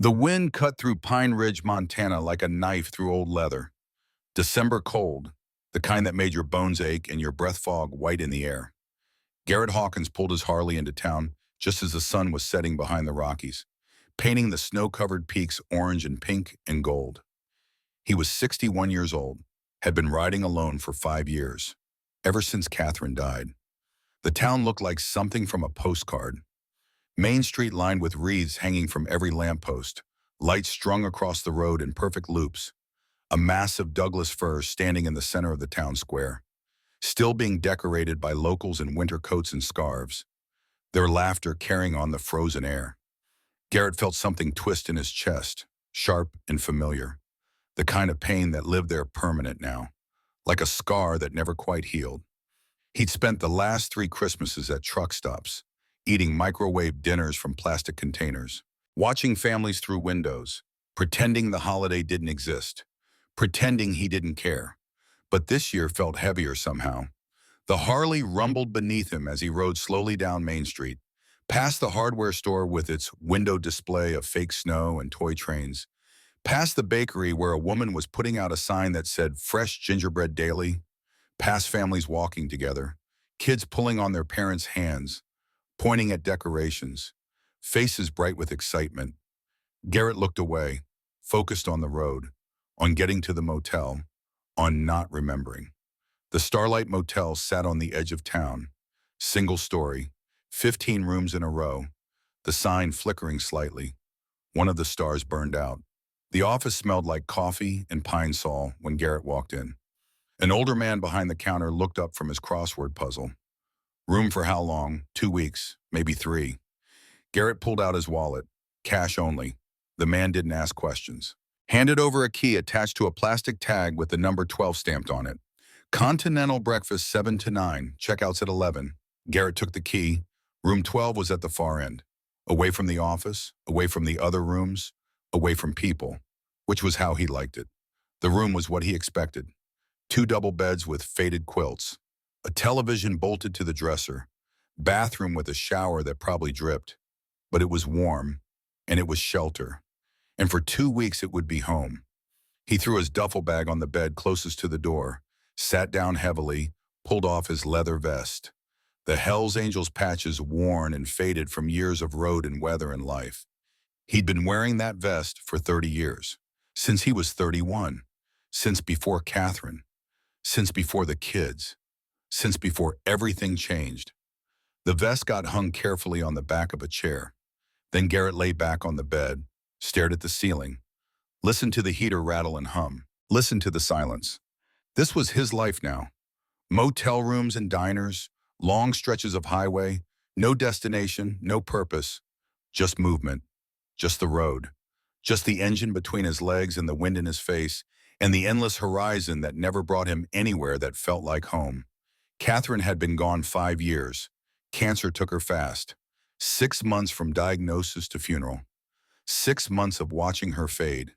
The wind cut through Pine Ridge, Montana like a knife through old leather. December cold, the kind that made your bones ache and your breath fog white in the air. Garrett Hawkins pulled his Harley into town just as the sun was setting behind the Rockies, painting the snow-covered peaks orange and pink and gold. He was 61 years old, had been riding alone for 5 years, ever since Catherine died. The town looked like something from a postcard. Main Street lined with wreaths hanging from every lamppost, lights strung across the road in perfect loops, a massive Douglas fir standing in the center of the town square, still being decorated by locals in winter coats and scarves, their laughter carrying on the frozen air. Garrett felt something twist in his chest, sharp and familiar, the kind of pain that lived there permanent now, like a scar that never quite healed. He'd spent the last 3 Christmases at truck stops, eating microwave dinners from plastic containers, watching families through windows, pretending the holiday didn't exist, pretending he didn't care. But this year felt heavier somehow. The Harley rumbled beneath him as he rode slowly down Main Street, past the hardware store with its window display of fake snow and toy trains, past the bakery where a woman was putting out a sign that said "Fresh Gingerbread Daily," past families walking together, kids pulling on their parents' hands, pointing at decorations, faces bright with excitement. Garrett looked away, focused on the road, on getting to the motel, on not remembering. The Starlight Motel sat on the edge of town, single story, 15 rooms in a row, the sign flickering slightly. One of the stars burned out. The office smelled like coffee and pine sol when Garrett walked in. An older man behind the counter looked up from his crossword puzzle. Room for how long? 2 weeks, maybe 3. Garrett pulled out his wallet, cash only. The man didn't ask questions. Handed over a key attached to a plastic tag with the number 12 stamped on it. Continental breakfast 7 to 9, checkouts at 11. Garrett took the key. Room 12 was at the far end. Away from the office, away from the other rooms, away from people, which was how he liked it. The room was what he expected. 2 double beds with faded quilts, a television bolted to the dresser, bathroom with a shower that probably dripped, but it was warm, and it was shelter. And for 2 weeks it would be home. He threw his duffel bag on the bed closest to the door, sat down heavily, pulled off his leather vest. The Hells Angels patches worn and faded from years of road and weather and life. He'd been wearing that vest for 30 years, since he was 31, since before Catherine, since before the kids, since before everything changed. The vest got hung carefully on the back of a chair. Then Garrett lay back on the bed, stared at the ceiling, listened to the heater rattle and hum, listened to the silence. This was his life now. Motel rooms and diners, long stretches of highway, no destination, no purpose, just movement, just the road, just the engine between his legs and the wind in his face, and the endless horizon that never brought him anywhere that felt like home. Catherine had been gone 5 years. Cancer took her fast. 6 months from diagnosis to funeral. 6 months of watching her fade,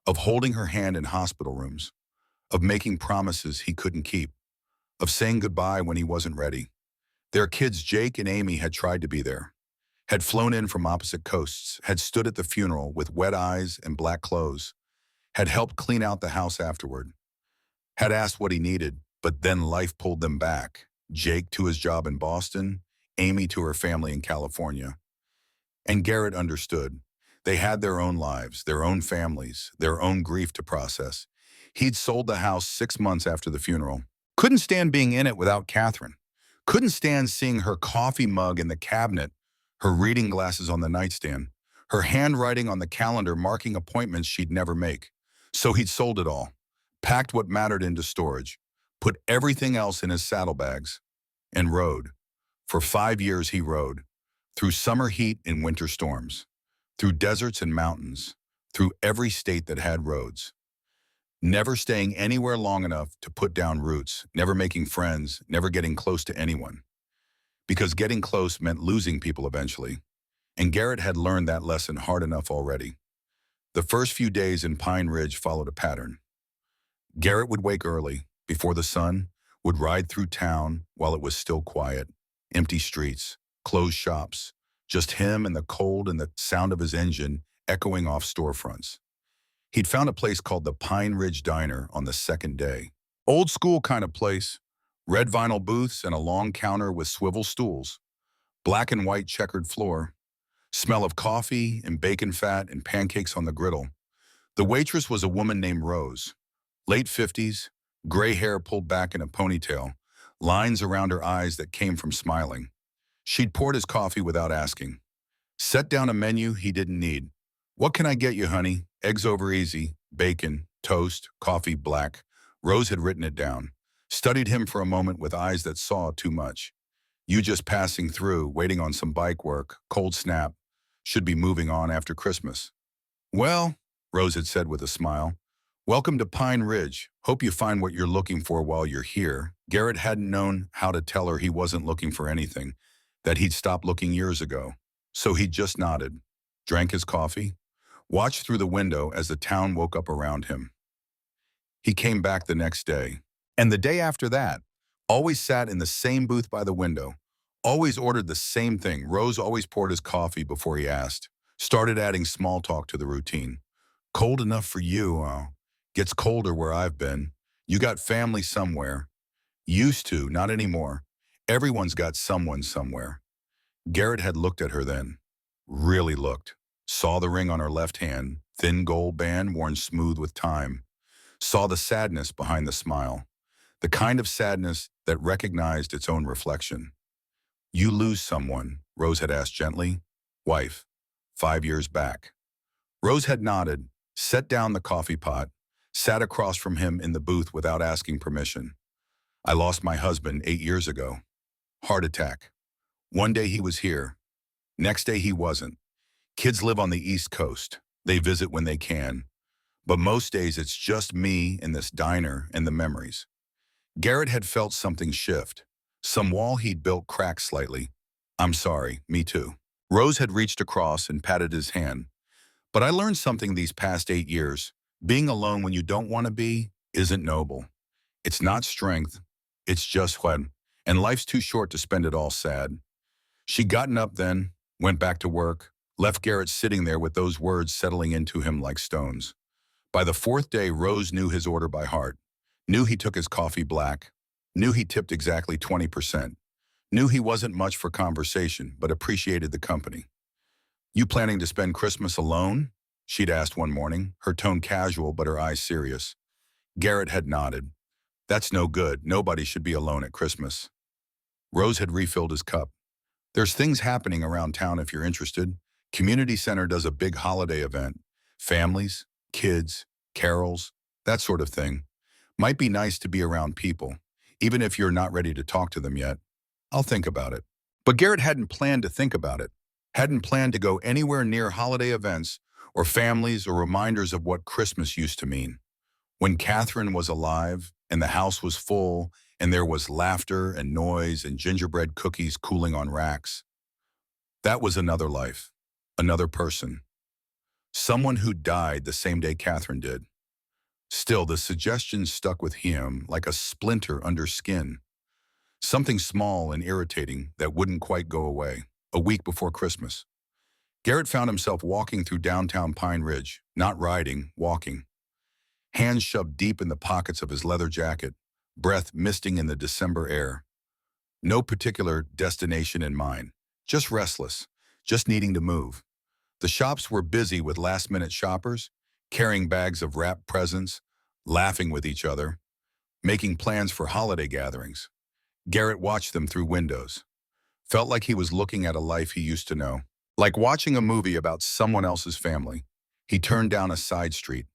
of holding her hand in hospital rooms, of making promises he couldn't keep, of saying goodbye when he wasn't ready. Their kids Jake and Amy had tried to be there, had flown in from opposite coasts, had stood at the funeral with wet eyes and black clothes, had helped clean out the house afterward, had asked what he needed, but then life pulled them back. Jake to his job in Boston, Amy to her family in California. And Garrett understood. They had their own lives, their own families, their own grief to process. He'd sold the house 6 months after the funeral. Couldn't stand being in it without Catherine. Couldn't stand seeing her coffee mug in the cabinet, her reading glasses on the nightstand, her handwriting on the calendar marking appointments she'd never make. So he'd sold it all, packed what mattered into storage, put everything else in his saddlebags, and rode. For 5 years he rode, through summer heat and winter storms, through deserts and mountains, through every state that had roads. Never staying anywhere long enough to put down roots, never making friends, never getting close to anyone. Because getting close meant losing people eventually. And Garrett had learned that lesson hard enough already. The first few days in Pine Ridge followed a pattern. Garrett would wake early, before the sun, would ride through town while it was still quiet, empty streets, closed shops, just him and the cold and the sound of his engine echoing off storefronts. He'd found a place called the Pine Ridge Diner on the second day. Old school kind of place. Red vinyl booths and a long counter with swivel stools. Black and white checkered floor. Smell of coffee and bacon fat and pancakes on the griddle. The waitress was a woman named Rose. Late 50s, gray hair pulled back in a ponytail, lines around her eyes that came from smiling. She'd poured his coffee without asking. Set down a menu he didn't need. What can I get you, honey? Eggs over easy, bacon, toast, coffee black. Rose had written it down. Studied him for a moment with eyes that saw too much. You just passing through, waiting on some bike work, cold snap. Should be moving on after Christmas. Well, Rose had said with a smile, welcome to Pine Ridge. Hope you find what you're looking for while you're here. Garrett hadn't known how to tell her he wasn't looking for anything, that he'd stopped looking years ago. So he just nodded, drank his coffee, watched through the window as the town woke up around him. He came back the next day, and the day after that, always sat in the same booth by the window, always ordered the same thing. Rose always poured his coffee before he asked, started adding small talk to the routine. Cold enough for you, gets colder where I've been. You got family somewhere. Used to, not anymore. Everyone's got someone somewhere. Garrett had looked at her then, really looked. Saw the ring on her left hand, thin gold band worn smooth with time. Saw the sadness behind the smile, the kind of sadness that recognized its own reflection. You lose someone, Rose had asked gently. Wife, 5 years back. Rose had nodded, set down the coffee pot, sat across from him in the booth without asking permission. I lost my husband 8 years ago. Heart attack. One day he was here. Next day he wasn't. Kids live on the East Coast. They visit when they can. But most days it's just me in this diner and the memories. Garrett had felt something shift. Some wall he'd built cracked slightly. I'm sorry, me too. Rose had reached across and patted his hand. But I learned something these past 8 years. Being alone when you don't want to be isn't noble. It's not strength. It's just when. And life's too short to spend it all sad. She'd gotten up then, went back to work, left Garrett sitting there with those words settling into him like stones. By the fourth day, Rose knew his order by heart, knew he took his coffee black, knew he tipped exactly 20%, knew he wasn't much for conversation, but appreciated the company. You planning to spend Christmas alone? She'd asked one morning, her tone casual but her eyes serious. Garrett had nodded. That's no good. Nobody should be alone at Christmas. Rose had refilled his cup. There's things happening around town if you're interested. Community Center does a big holiday event. Families, kids, carols, that sort of thing. Might be nice to be around people, even if you're not ready to talk to them yet. I'll think about it. But Garrett hadn't planned to think about it. Hadn't planned to go anywhere near holiday events or families or reminders of what Christmas used to mean. When Catherine was alive and the house was full and there was laughter and noise and gingerbread cookies cooling on racks. That was another life, another person. Someone who died the same day Catherine did. Still, the suggestion stuck with him like a splinter under skin. Something small and irritating that wouldn't quite go away. A week before Christmas, Garrett found himself walking through downtown Pine Ridge, not riding, walking. Hands shoved deep in the pockets of his leather jacket, breath misting in the December air. No particular destination in mind, just restless, just needing to move. The shops were busy with last-minute shoppers, carrying bags of wrapped presents, laughing with each other, making plans for holiday gatherings. Garrett watched them through windows. Felt like he was looking at a life he used to know. Like watching a movie about someone else's family. He turned down a side street,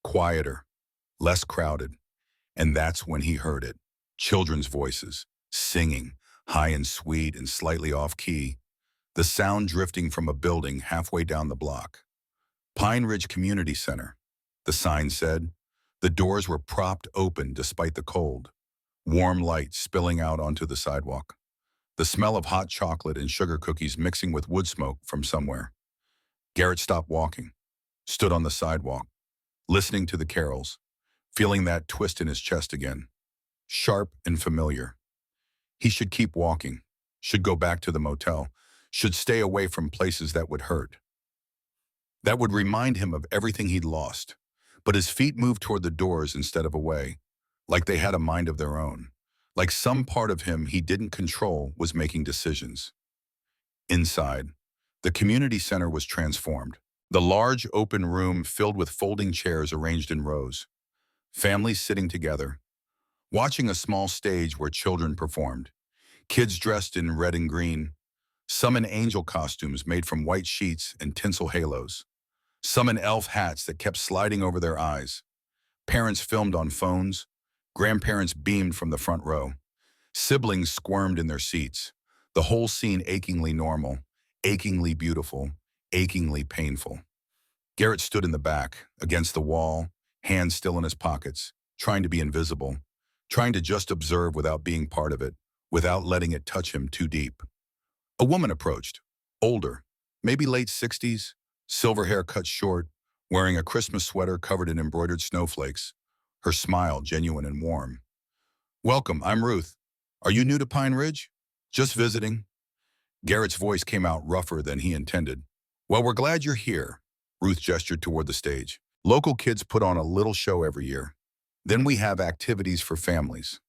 quieter, less crowded. And that's when he heard it. Children's voices, singing, high and sweet and slightly off-key. The sound drifting from a building halfway down the block. Pine Ridge Community Center, the sign said. The doors were propped open despite the cold. Warm light spilling out onto the sidewalk. The smell of hot chocolate and sugar cookies mixing with wood smoke from somewhere. Garrett stopped walking, stood on the sidewalk, listening to the carols, feeling that twist in his chest again. Sharp and familiar. He should keep walking, should go back to the motel, should stay away from places that would hurt. That would remind him of everything he'd lost. But his feet moved toward the doors instead of away, like they had a mind of their own. Like some part of him he didn't control was making decisions. Inside, the community center was transformed. The large open room filled with folding chairs arranged in rows. Families sitting together, watching a small stage where children performed. Kids dressed in red and green, some in angel costumes made from white sheets and tinsel halos, some in elf hats that kept sliding over their eyes. Parents filmed on phones, grandparents beamed from the front row. Siblings squirmed in their seats, the whole scene achingly normal, achingly beautiful, achingly painful. Garrett stood in the back, against the wall, hands still in his pockets, trying to be invisible, trying to just observe without being part of it, without letting it touch him too deep. A woman approached, older, maybe late 60s, silver hair cut short, wearing a Christmas sweater covered in embroidered snowflakes, her smile genuine and warm. "Welcome, I'm Ruth. Are you new to Pine Ridge?" "Just visiting." Garrett's voice came out rougher than he intended. "Well, we're glad you're here." Ruth gestured toward the stage. "Local kids put on a little show every year. Then we have activities for families.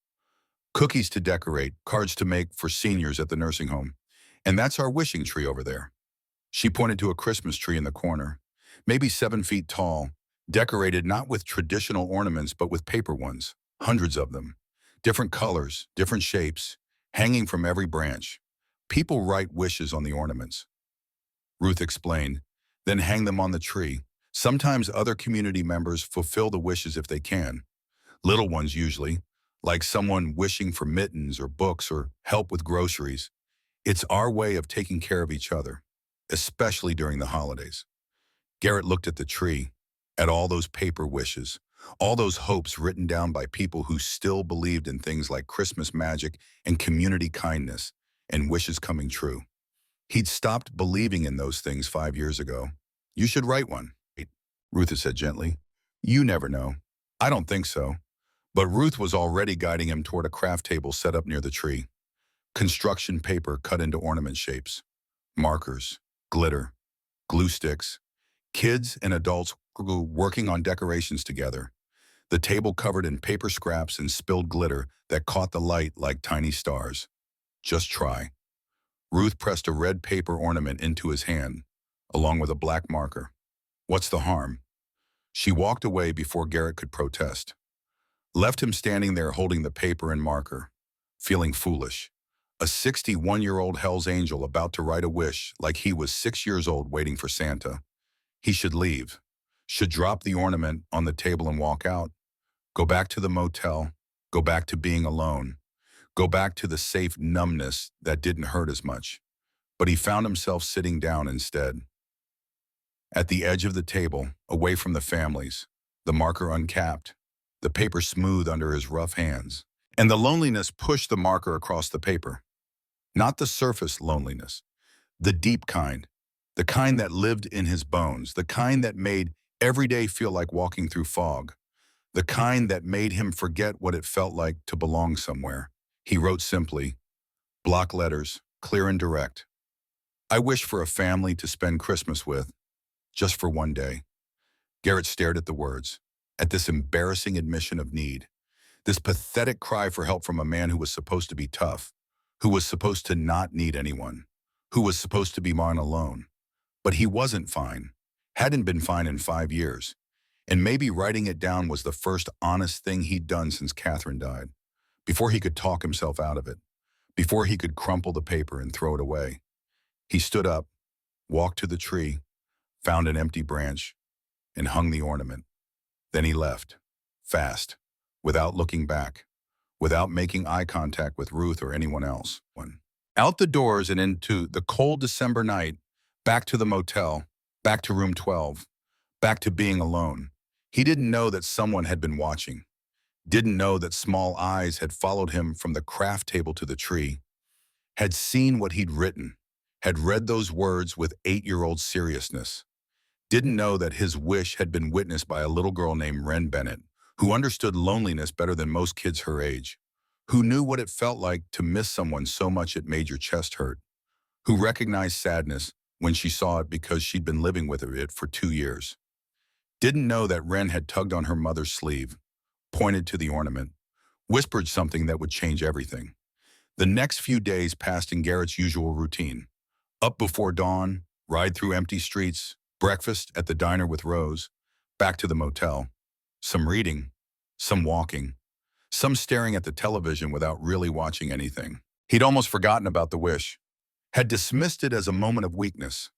Cookies to decorate, cards to make for seniors at the nursing home. And that's our wishing tree over there." She pointed to a Christmas tree in the corner, maybe 7 feet tall, decorated not with traditional ornaments but with paper ones, hundreds of them. Different colors, different shapes, hanging from every branch. People write wishes on the ornaments, Ruth explained, then hang them on the tree. Sometimes other community members fulfill the wishes if they can. Little ones usually, like someone wishing for mittens or books or help with groceries. It's our way of taking care of each other, especially during the holidays. Garrett looked at the tree, at all those paper wishes, all those hopes written down by people who still believed in things like Christmas magic and community kindness and wishes coming true. He'd stopped believing in those things 5 years ago. "You should write one," Ruth said gently. "You never know." "I don't think so." But Ruth was already guiding him toward a craft table set up near the tree. Construction paper cut into ornament shapes, markers, glitter, glue sticks. Kids and adults were working on decorations together. The table covered in paper scraps and spilled glitter that caught the light like tiny stars. "Just try." Ruth pressed a red paper ornament into his hand, along with a black marker. "What's the harm?" She walked away before Garrett could protest. Left him standing there holding the paper and marker, feeling foolish. A 61-year-old Hell's Angel about to write a wish like he was 6 years old waiting for Santa. He should leave, should drop the ornament on the table and walk out, go back to the motel, go back to being alone, go back to the safe numbness that didn't hurt as much. But he found himself sitting down instead. At the edge of the table, away from the families, the marker uncapped, the paper smooth under his rough hands, and the loneliness pushed the marker across the paper. Not the surface loneliness, the deep kind, the kind that lived in his bones, the kind that made every day feel like walking through fog, the kind that made him forget what it felt like to belong somewhere. He wrote simply, block letters, clear and direct. "I wish for a family to spend Christmas with, just for one day." Garrett stared at the words, at this embarrassing admission of need, this pathetic cry for help from a man who was supposed to be tough, who was supposed to not need anyone, who was supposed to be mine alone. But he wasn't fine, hadn't been fine in 5 years, and maybe writing it down was the first honest thing he'd done since Catherine died, before he could talk himself out of it, before he could crumple the paper and throw it away. He stood up, walked to the tree, found an empty branch, and hung the ornament. Then he left, fast, without looking back, without making eye contact with Ruth or anyone else. Out the doors and into the cold December night, back to the motel, back to room 12, back to being alone. He didn't know that someone had been watching, didn't know that small eyes had followed him from the craft table to the tree, had seen what he'd written, had read those words with 8-year-old seriousness, didn't know that his wish had been witnessed by a little girl named Wren Bennett, who understood loneliness better than most kids her age, who knew what it felt like to miss someone so much it made your chest hurt, who recognized sadness when she saw it because she'd been living with it for 2 years. Didn't know that Wren had tugged on her mother's sleeve, pointed to the ornament, whispered something that would change everything. The next few days passed in Garrett's usual routine. Up before dawn, ride through empty streets, breakfast at the diner with Rose, back to the motel. Some reading, some walking, some staring at the television without really watching anything. He'd almost forgotten about the wish, had dismissed it as a moment of weakness,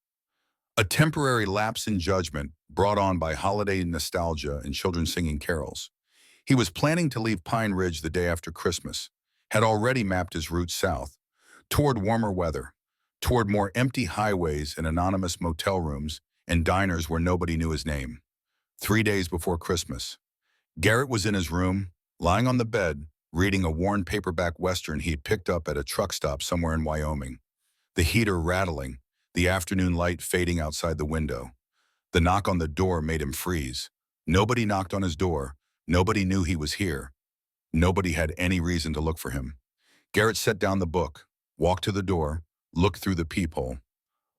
a temporary lapse in judgment brought on by holiday nostalgia and children singing carols. He was planning to leave Pine Ridge the day after Christmas, had already mapped his route south, toward warmer weather, toward more empty highways and anonymous motel rooms and diners where nobody knew his name. 3 days before Christmas, Garrett was in his room, lying on the bed, reading a worn paperback Western he'd picked up at a truck stop somewhere in Wyoming. The heater rattling, the afternoon light fading outside the window. The knock on the door made him freeze. Nobody knocked on his door. Nobody knew he was here. Nobody had any reason to look for him. Garrett set down the book, walked to the door, looked through the peephole.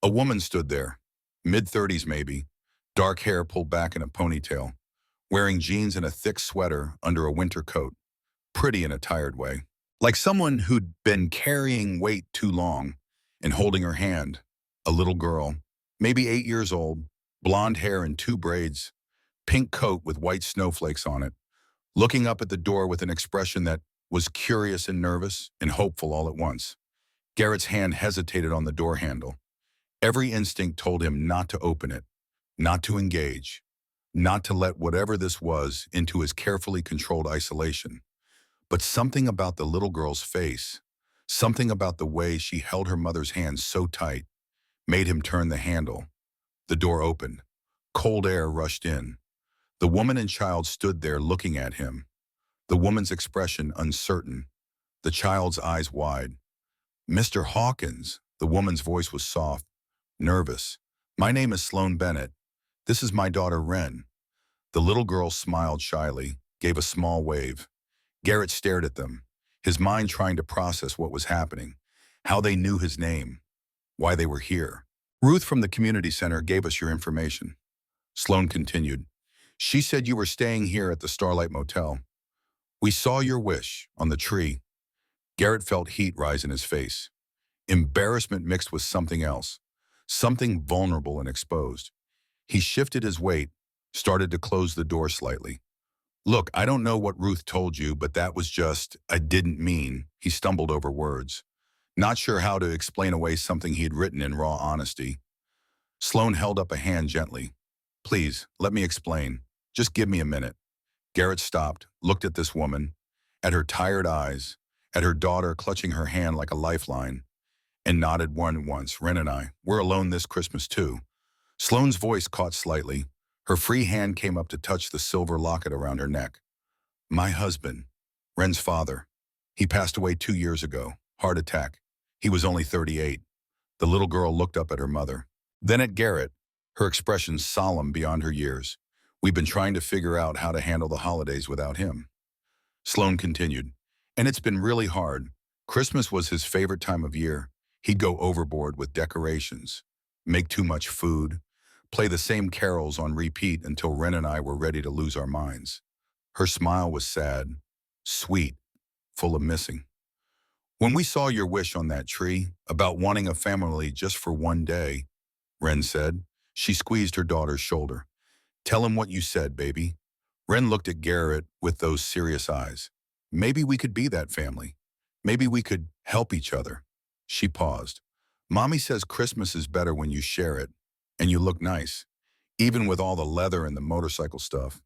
A woman stood there, mid-30s maybe, dark hair pulled back in a ponytail, wearing jeans and a thick sweater under a winter coat, pretty in a tired way. Like someone who'd been carrying weight too long, and holding her hand, a little girl, maybe 8 years old, blonde hair in 2 braids, pink coat with white snowflakes on it, looking up at the door with an expression that was curious and nervous and hopeful all at once. Garrett's hand hesitated on the door handle. Every instinct told him not to open it, not to engage, not to let whatever this was into his carefully controlled isolation. But something about the little girl's face, something about the way she held her mother's hand so tight, made him turn the handle. The door opened. Cold air rushed in. The woman and child stood there looking at him, the woman's expression uncertain, the child's eyes wide. "Mr. Hawkins," the woman's voice was soft, nervous. "My name is Sloan Bennett. This is my daughter, Wren." The little girl smiled shyly, gave a small wave. Garrett stared at them, his mind trying to process what was happening, how they knew his name, why they were here. "Ruth from the community center gave us your information," Sloan continued. "She said you were staying here at the Starlight Motel. We saw your wish on the tree." Garrett felt heat rise in his face. Embarrassment mixed with something else, something vulnerable and exposed. He shifted his weight, started to close the door slightly. "Look, I don't know what Ruth told you, but that was just, I didn't mean," he stumbled over words, not sure how to explain away something he'd written in raw honesty. Sloan held up a hand gently. "Please, let me explain. Just give me a minute." Garrett stopped, looked at this woman, at her tired eyes, at her daughter clutching her hand like a lifeline, and nodded once. "Wren and I, we're alone this Christmas too." Sloane's voice caught slightly. Her free hand came up to touch the silver locket around her neck. "My husband, Wren's father. He passed away 2 years ago. Heart attack. He was only 38. The little girl looked up at her mother, then at Garrett, her expression solemn beyond her years. "We've been trying to figure out how to handle the holidays without him." Sloan continued, "And it's been really hard. Christmas was his favorite time of year. He'd go overboard with decorations, make too much food, play the same carols on repeat until Wren and I were ready to lose our minds." Her smile was sad, sweet, full of missing. "When we saw your wish on that tree, about wanting a family just for one day," Wren said. She squeezed her daughter's shoulder. "Tell him what you said, baby." Wren looked at Garrett with those serious eyes. "Maybe we could be that family. Maybe we could help each other." She paused. "Mommy says Christmas is better when you share it, and you look nice, even with all the leather and the motorcycle stuff."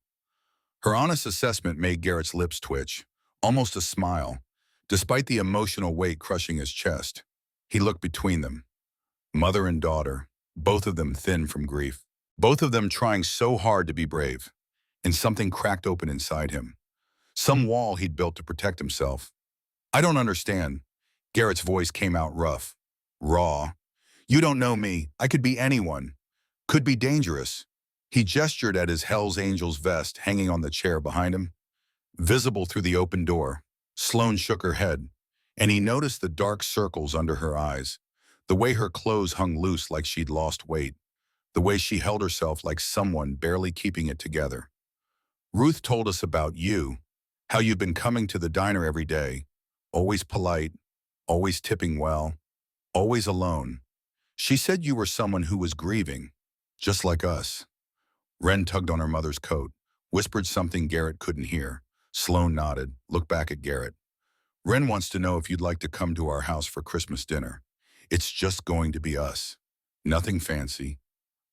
Her honest assessment made Garrett's lips twitch, almost a smile, despite the emotional weight crushing his chest. He looked between them. Mother and daughter, both of them thin from grief, both of them trying so hard to be brave, and something cracked open inside him. Some wall he'd built to protect himself. "I don't understand." Garrett's voice came out rough, raw. "You don't know me. I could be anyone. Could be dangerous." He gestured at his Hell's Angels vest hanging on the chair behind him, visible through the open door. Sloan shook her head, and he noticed the dark circles under her eyes, The way her clothes hung loose like she'd lost weight. The way she held herself like someone barely keeping it together. Ruth told us about you, how you've been coming to the diner every day, always polite, always tipping well, always alone. She said you were someone who was grieving, just like us. Wren tugged on her mother's coat, whispered something Garrett couldn't hear. Sloane nodded, looked back at Garrett. Wren wants to know if you'd like to come to our house for Christmas dinner. It's just going to be us. Nothing fancy,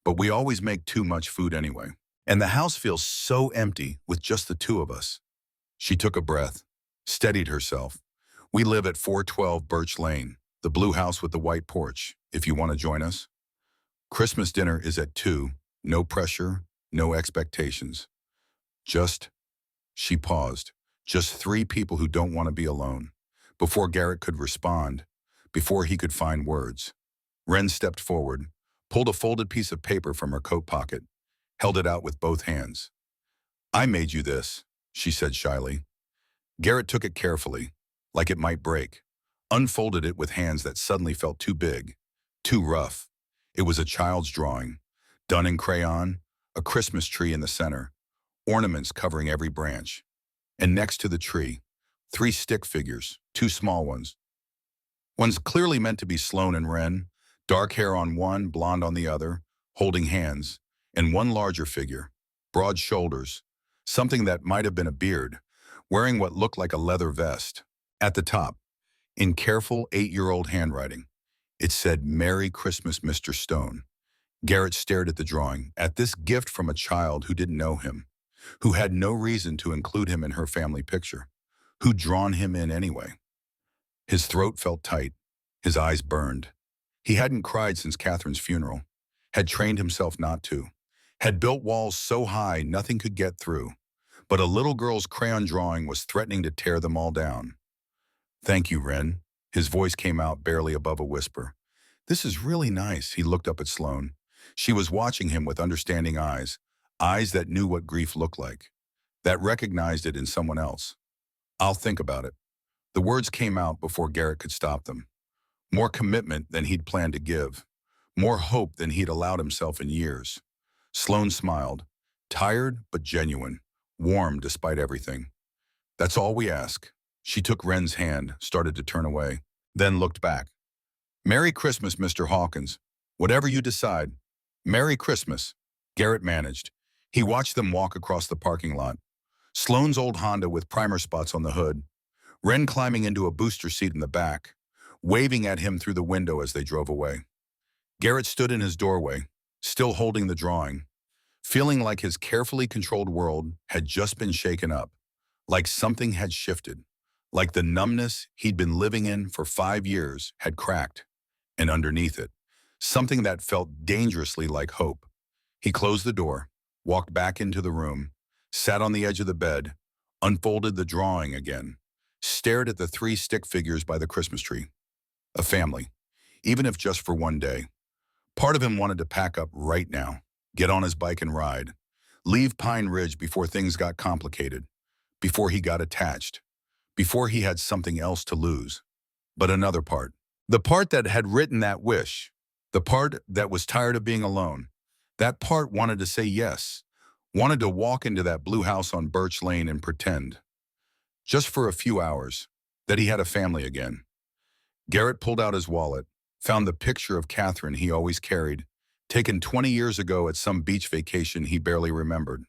but we always make too much food anyway. And the house feels so empty with just the two of us. She took a breath, steadied herself. We live at 412 Birch Lane, the blue house with the white porch, if you want to join us. Christmas dinner is at 2, no pressure, no expectations. Just, she paused, just 3 people who don't want to be alone. Before Garrett could respond, before he could find words, Wren stepped forward, pulled a folded piece of paper from her coat pocket, held it out with both hands. I made you this, she said shyly. Garrett took it carefully, like it might break, unfolded it with hands that suddenly felt too big, too rough. It was a child's drawing, done in crayon, a Christmas tree in the center, ornaments covering every branch. And next to the tree, 3 stick figures, 2 small ones. One's clearly meant to be Sloane and Wren, dark hair on one, blonde on the other, holding hands, and one larger figure, broad shoulders, something that might have been a beard, wearing what looked like a leather vest. At the top, in careful 8-year-old handwriting, it said, Merry Christmas, Mr. Stone. Garrett stared at the drawing, at this gift from a child who didn't know him, who had no reason to include him in her family picture, who'd drawn him in anyway. His throat felt tight, his eyes burned. He hadn't cried since Catherine's funeral, had trained himself not to, had built walls so high nothing could get through, but a little girl's crayon drawing was threatening to tear them all down. Thank you, Wren. His voice came out barely above a whisper. This is really nice. He looked up at Sloane. She was watching him with understanding eyes, eyes that knew what grief looked like, that recognized it in someone else. I'll think about it. The words came out before Garrett could stop them. More commitment than he'd planned to give, more hope than he'd allowed himself in years. Sloane smiled, tired but genuine, warm despite everything. That's all we ask. She took Wren's hand, started to turn away, then looked back. Merry Christmas, Mr. Hawkins. Whatever you decide. Merry Christmas. Garrett managed. He watched them walk across the parking lot. Sloane's old Honda with primer spots on the hood. Wren climbing into a booster seat in the back, waving at him through the window as they drove away. Garrett stood in his doorway, still holding the drawing, feeling like his carefully controlled world had just been shaken up, like something had shifted, like the numbness he'd been living in for 5 years had cracked, and underneath it, something that felt dangerously like hope. He closed the door, walked back into the room, sat on the edge of the bed, unfolded the drawing again, stared at the 3 stick figures by the Christmas tree. A family, even if just for one day. Part of him wanted to pack up right now, get on his bike and ride, leave Pine Ridge before things got complicated, before he got attached, before he had something else to lose. But another part, the part that had written that wish, the part that was tired of being alone, that part wanted to say yes, wanted to walk into that blue house on Birch Lane and pretend, just for a few hours, that he had a family again. Garrett pulled out his wallet, found the picture of Catherine he always carried, taken 20 years ago at some beach vacation he barely remembered.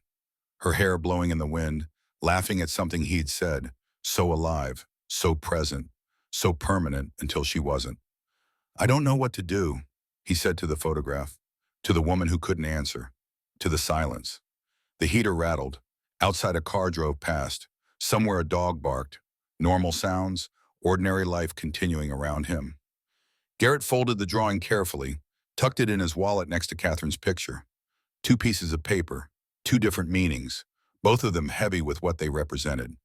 Her hair blowing in the wind, laughing at something he'd said, so alive, so present, so permanent until she wasn't. I don't know what to do, he said to the photograph, to the woman who couldn't answer, to the silence. The heater rattled. Outside a car drove past. Somewhere a dog barked. Normal sounds, ordinary life continuing around him. Garrett folded the drawing carefully, tucked it in his wallet next to Catherine's picture. 2 pieces of paper, 2 different meanings, both of them heavy with what they represented.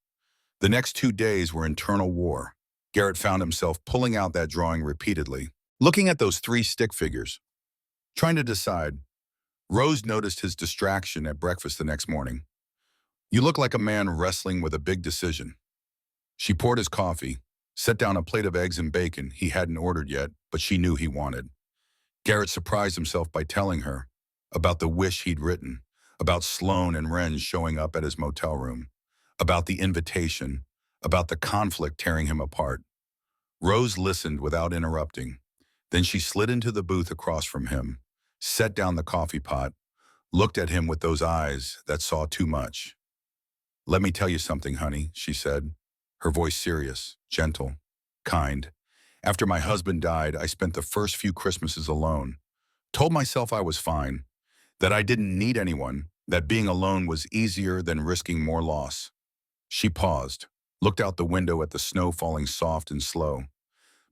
The next 2 days were internal war. Garrett found himself pulling out that drawing repeatedly, looking at those 3 stick figures, trying to decide. Rose noticed his distraction at breakfast the next morning. You look like a man wrestling with a big decision. She poured his coffee, set down a plate of eggs and bacon he hadn't ordered yet, but she knew he wanted. Garrett surprised himself by telling her about the wish he'd written, about Sloane and Wren showing up at his motel room, about the invitation, about the conflict tearing him apart. Rose listened without interrupting. Then she slid into the booth across from him, set down the coffee pot, looked at him with those eyes that saw too much. "Let me tell you something, honey," she said, her voice serious, gentle, kind. "After my husband died, I spent the first few Christmases alone. Told myself I was fine, that I didn't need anyone, that being alone was easier than risking more loss." She paused, looked out the window at the snow falling soft and slow.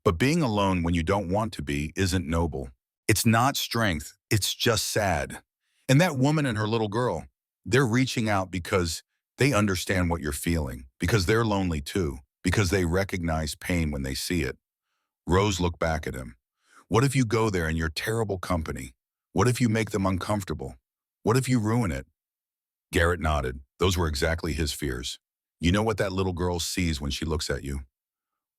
"But being alone when you don't want to be isn't noble. It's not strength, it's just sad. And that woman and her little girl, they're reaching out because they understand what you're feeling, because they're lonely too, because they recognize pain when they see it." Rose looked back at him. "What if you go there in your terrible company? What if you make them uncomfortable? What if you ruin it?" Garrett nodded. Those were exactly his fears. "You know what that little girl sees when she looks at you?"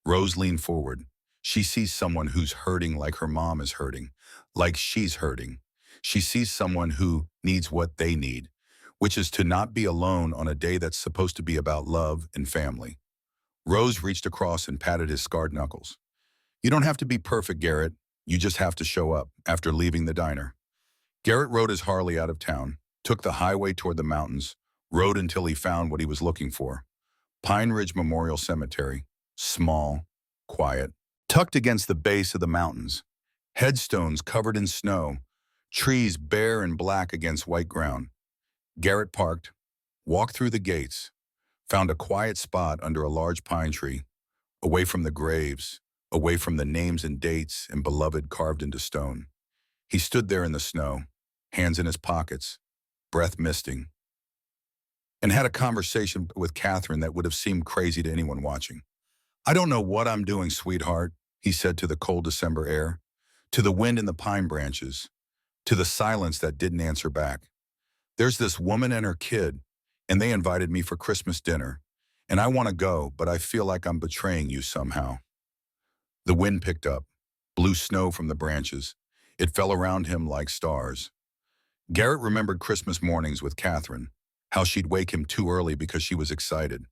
Rose leaned forward. "She sees someone who's hurting like her mom is hurting, like she's hurting. She sees someone who needs what they need, which is to not be alone on a day that's supposed to be about love and family." Rose reached across and patted his scarred knuckles. "You don't have to be perfect, Garrett. You just have to show up." After leaving the diner, Garrett rode his Harley out of town, took the highway toward the mountains, rode until he found what he was looking for. Pine Ridge Memorial Cemetery, small, quiet, tucked against the base of the mountains. Headstones covered in snow, trees bare and black against white ground. Garrett parked, walked through the gates, found a quiet spot under a large pine tree, away from the graves, away from the names and dates and beloved carved into stone. He stood there in the snow, hands in his pockets, breath misting, and had a conversation with Catherine that would have seemed crazy to anyone watching. "I don't know what I'm doing, sweetheart," he said to the cold December air, to the wind in the pine branches, to the silence that didn't answer back. "There's this woman and her kid, and they invited me for Christmas dinner, and I want to go, but I feel like I'm betraying you somehow." The wind picked up, blew snow from the branches. It fell around him like stars. Garrett remembered Christmas mornings with Catherine, how she'd wake him too early because she was excited,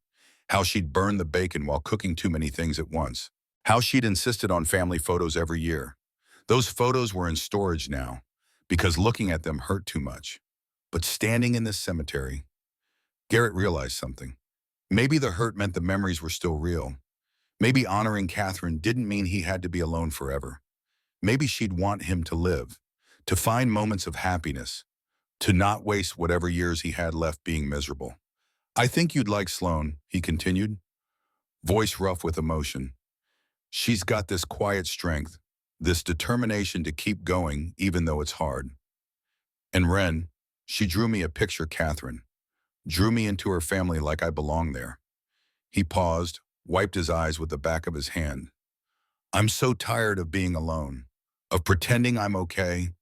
how she'd burn the bacon while cooking too many things at once, how she'd insisted on family photos every year. Those photos were in storage now, because looking at them hurt too much. But standing in this cemetery, Garrett realized something. Maybe the hurt meant the memories were still real. Maybe honoring Catherine didn't mean he had to be alone forever. Maybe she'd want him to live, to find moments of happiness, to not waste whatever years he had left being miserable. "I think you'd like Sloane," he continued, voice rough with emotion. "She's got this quiet strength, this determination to keep going even though it's hard. And Wren, she drew me a picture, Catherine, drew me into her family like I belonged there." He paused, wiped his eyes with the back of his hand. "I'm so tired of being alone, of pretending I'm okay,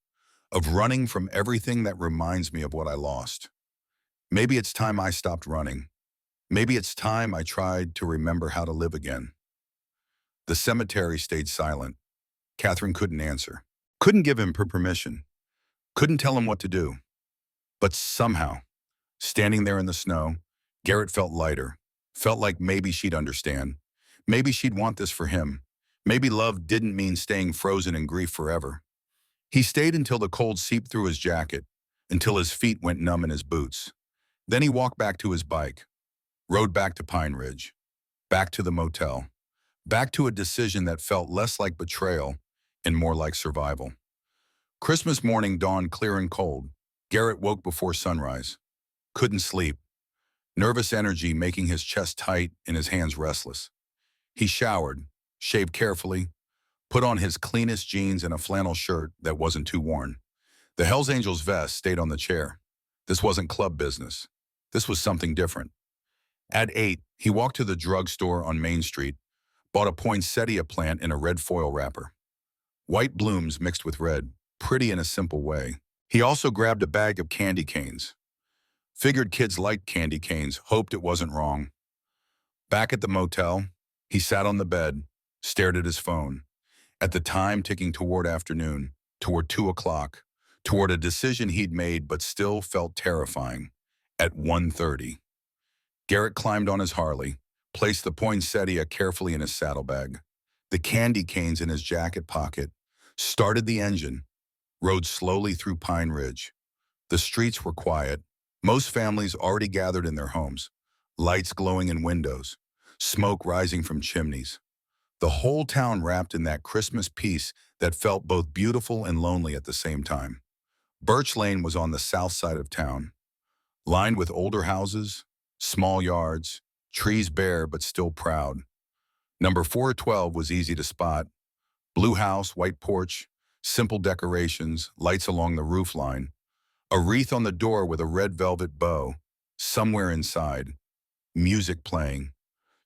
of running from everything that reminds me of what I lost. Maybe it's time I stopped running. Maybe it's time I tried to remember how to live again." The cemetery stayed silent. Catherine couldn't answer, couldn't give him permission, couldn't tell him what to do. But somehow, standing there in the snow, Garrett felt lighter, felt like maybe she'd understand. Maybe she'd want this for him. Maybe love didn't mean staying frozen in grief forever. He stayed until the cold seeped through his jacket, until his feet went numb in his boots. Then he walked back to his bike, rode back to Pine Ridge, back to the motel, back to a decision that felt less like betrayal and more like survival. Christmas morning dawned clear and cold. Garrett woke before sunrise. Couldn't sleep. Nervous energy making his chest tight and his hands restless. He showered, shaved carefully, put on his cleanest jeans and a flannel shirt that wasn't too worn. The Hells Angels vest stayed on the chair. This wasn't club business. This was something different. At 8, he walked to the drugstore on Main Street, bought a poinsettia plant in a red foil wrapper. White blooms mixed with red, pretty in a simple way. He also grabbed a bag of candy canes. Figured kids liked candy canes, hoped it wasn't wrong. Back at the motel, He sat on the bed, stared at his phone. At the time ticking toward afternoon, toward 2 o'clock, toward a decision he'd made but still felt terrifying. At 1:30, Garrett climbed on his Harley, placed the poinsettia carefully in his saddlebag, the candy canes in his jacket pocket, started the engine, rode slowly through Pine Ridge. The streets were quiet. Most families already gathered in their homes, lights glowing in windows, smoke rising from chimneys. The whole town wrapped in that Christmas peace that felt both beautiful and lonely at the same time. Birch Lane was on the south side of town, lined with older houses, small yards, trees bare but still proud. Number 412 was easy to spot. Blue house, white porch, simple decorations, lights along the roof line, a wreath on the door with a red velvet bow. Somewhere inside, music playing,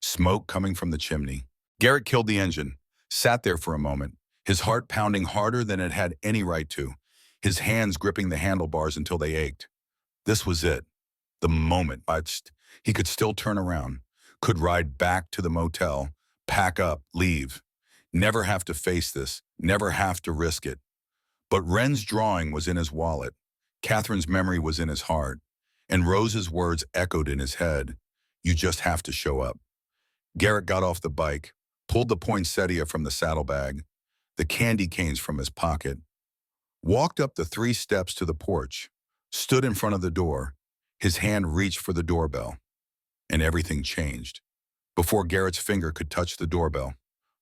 smoke coming from the chimney. Garrett killed the engine, sat there for a moment, his heart pounding harder than it had any right to, his hands gripping the handlebars until they ached. This was it. The moment. He could still turn around, could ride back to the motel, pack up, leave. Never have to face this, never have to risk it. But Wren's drawing was in his wallet, Catherine's memory was in his heart, and Rose's words echoed in his head. You just have to show up. Garrett got off the bike, pulled the poinsettia from the saddlebag, the candy canes from his pocket, walked up the 3 steps to the porch, stood in front of the door. His hand reached for the doorbell, and everything changed. Before Garrett's finger could touch the doorbell,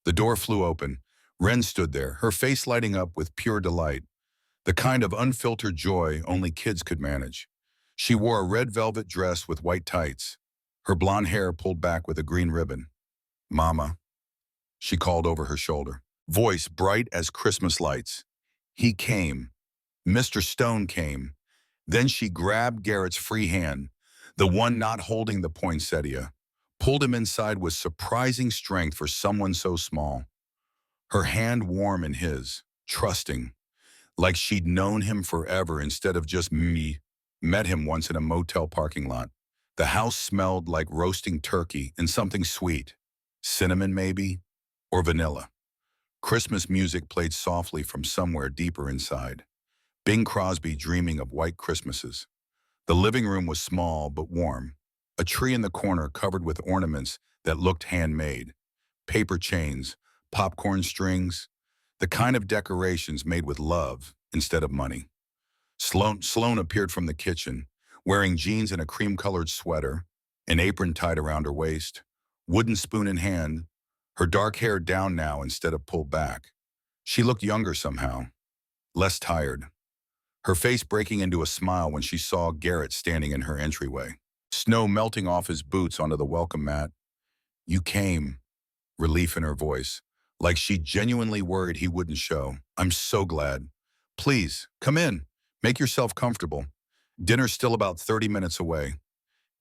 the door flew open. Wren stood there, her face lighting up with pure delight, the kind of unfiltered joy only kids could manage. She wore a red velvet dress with white tights, her blonde hair pulled back with a green ribbon. "Mama," she called over her shoulder, voice bright as Christmas lights. He came. Mr. Stone came. Then she grabbed Garrett's free hand, the one not holding the poinsettia, pulled him inside with surprising strength for someone so small. Her hand warm in his, trusting, like she'd known him forever instead of just me. Met him once in a motel parking lot. The house smelled like roasting turkey and something sweet. Cinnamon maybe, or vanilla. Christmas music played softly from somewhere deeper inside. Bing Crosby dreaming of white Christmases. The living room was small but warm. A tree in the corner covered with ornaments that looked handmade. Paper chains, popcorn strings, the kind of decorations made with love instead of money. Sloane appeared from the kitchen, wearing jeans and a cream-colored sweater, an apron tied around her waist, wooden spoon in hand, her dark hair down now instead of pulled back. She looked younger somehow, less tired, her face breaking into a smile when she saw Garrett standing in her entryway, snow melting off his boots onto the welcome mat. "You came," relief in her voice, like she genuinely worried he wouldn't show. "I'm so glad. Please, come in. Make yourself comfortable. Dinner's still about 30 minutes away."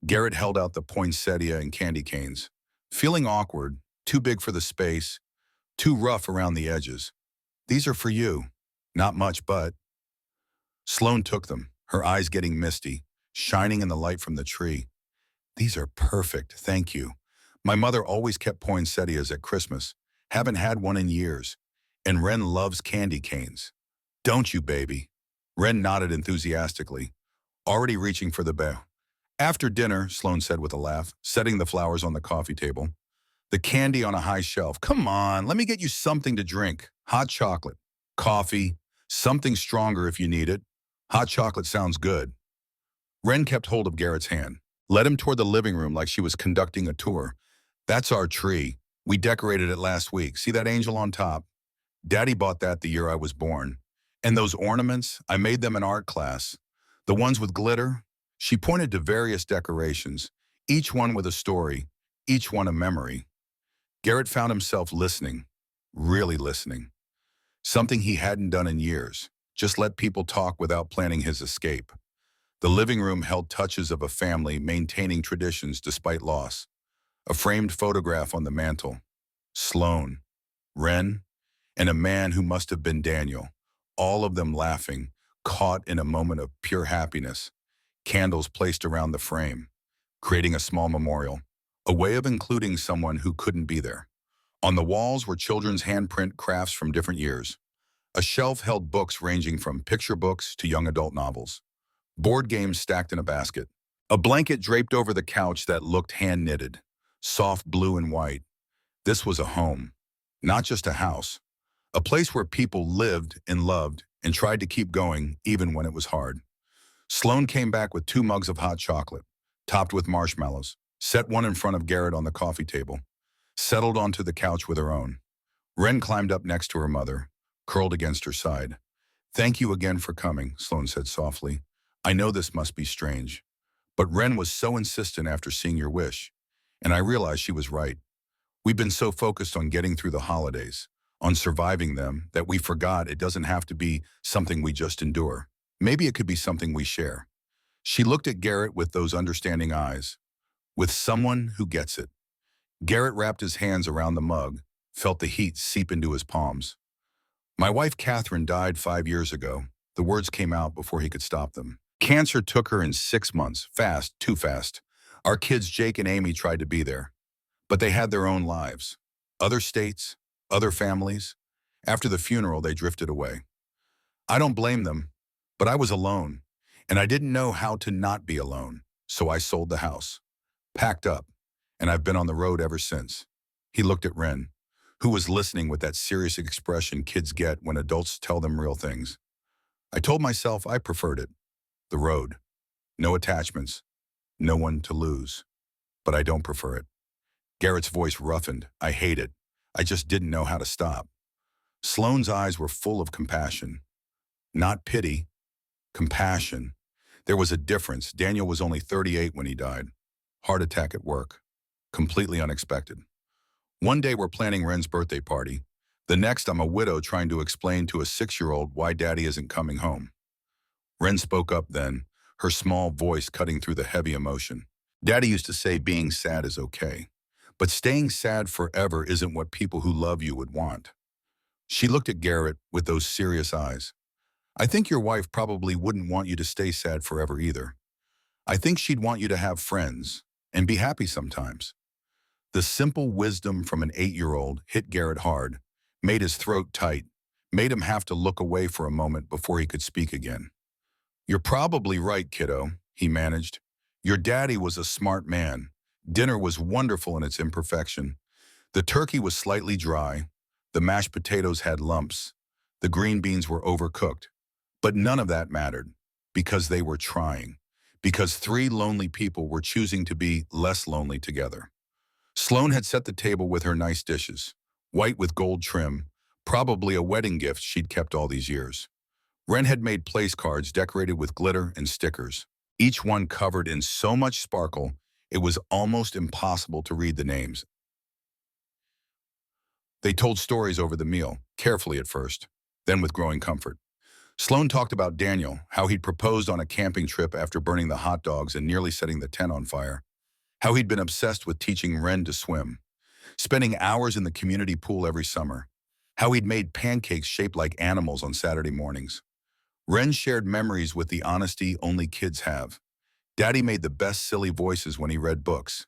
Garrett held out the poinsettia and candy canes, feeling awkward, too big for the space, too rough around the edges. "These are for you. Not much, but..." Sloane took them, her eyes getting misty, shining in the light from the tree. "These are perfect, thank you. My mother always kept poinsettias at Christmas. Haven't had one in years. And Wren loves candy canes. Don't you, baby?" Wren nodded enthusiastically, already reaching for the bell. "After dinner," Sloane said with a laugh, setting the flowers on the coffee table. The candy on a high shelf. "Come on, let me get you something to drink. Hot chocolate, coffee, something stronger if you need it. Hot chocolate sounds good." Wren kept hold of Garrett's hand, led him toward the living room like she was conducting a tour. "That's our tree. We decorated it last week. See that angel on top? Daddy bought that the year I was born. And those ornaments, I made them in art class. The ones with glitter." She pointed to various decorations, each one with a story, each one a memory. Garrett found himself listening, really listening. Something he hadn't done in years, just let people talk without planning his escape. The living room held touches of a family maintaining traditions despite loss. A framed photograph on the mantel. Sloane, Wren, and a man who must have been Daniel. All of them laughing, caught in a moment of pure happiness. Candles placed around the frame, creating a small memorial, a way of including someone who couldn't be there. On the walls were children's handprint crafts from different years. A shelf held books ranging from picture books to young adult novels. Board games stacked in a basket. A blanket draped over the couch that looked hand-knitted, soft blue and white. This was a home, not just a house. A place where people lived and loved and tried to keep going even when it was hard. Sloane came back with 2 mugs of hot chocolate, topped with marshmallows, set one in front of Garrett on the coffee table, settled onto the couch with her own. Wren climbed up next to her mother, curled against her side. "Thank you again for coming," Sloane said softly. "I know this must be strange, but Wren was so insistent after seeing your wish, and I realized she was right. We've been so focused on getting through the holidays, on surviving them, that we forgot it doesn't have to be something we just endure. Maybe it could be something we share." She looked at Garrett with those understanding eyes, with someone who gets it. Garrett wrapped his hands around the mug, felt the heat seep into his palms. "My wife Catherine died 5 years ago." The words came out before he could stop them. "Cancer took her in 6 months, fast, too fast. Our kids Jake and Amy tried to be there, but they had their own lives. Other states, other families. After the funeral, they drifted away. I don't blame them, but I was alone, and I didn't know how to not be alone, so I sold the house, packed up, and I've been on the road ever since." He looked at Wren, who was listening with that serious expression kids get when adults tell them real things. "I told myself I preferred it. The road. No attachments. No one to lose. But I don't prefer it." Garrett's voice roughened. "I hate it. I just didn't know how to stop." Sloane's eyes were full of compassion. Not pity. Compassion. There was a difference. Daniel was only 38 when he died. Heart attack at work. Completely unexpected. One day we're planning Wren's birthday party. The next I'm a widow trying to explain to a 6-year-old why Daddy isn't coming home. Wren spoke up then, her small voice cutting through the heavy emotion. "Daddy used to say being sad is okay, but staying sad forever isn't what people who love you would want." She looked at Garrett with those serious eyes. "I think your wife probably wouldn't want you to stay sad forever either. I think she'd want you to have friends and be happy sometimes." The simple wisdom from an 8-year-old hit Garrett hard, made his throat tight, made him have to look away for a moment before he could speak again. "You're probably right, kiddo," he managed. "Your daddy was a smart man. Dinner was wonderful in its imperfection. The turkey was slightly dry. The mashed potatoes had lumps. The green beans were overcooked. But none of that mattered, because they were trying, because 3 lonely people were choosing to be less lonely together." Sloane had set the table with her nice dishes, white with gold trim, probably a wedding gift she'd kept all these years. Wren had made place cards decorated with glitter and stickers, each one covered in so much sparkle it was almost impossible to read the names. They told stories over the meal, carefully at first, then with growing comfort. Sloane talked about Daniel, how he'd proposed on a camping trip after burning the hot dogs and nearly setting the tent on fire, how he'd been obsessed with teaching Wren to swim, spending hours in the community pool every summer, how he'd made pancakes shaped like animals on Saturday mornings. Wren shared memories with the honesty only kids have. "Daddy made the best silly voices when he read books,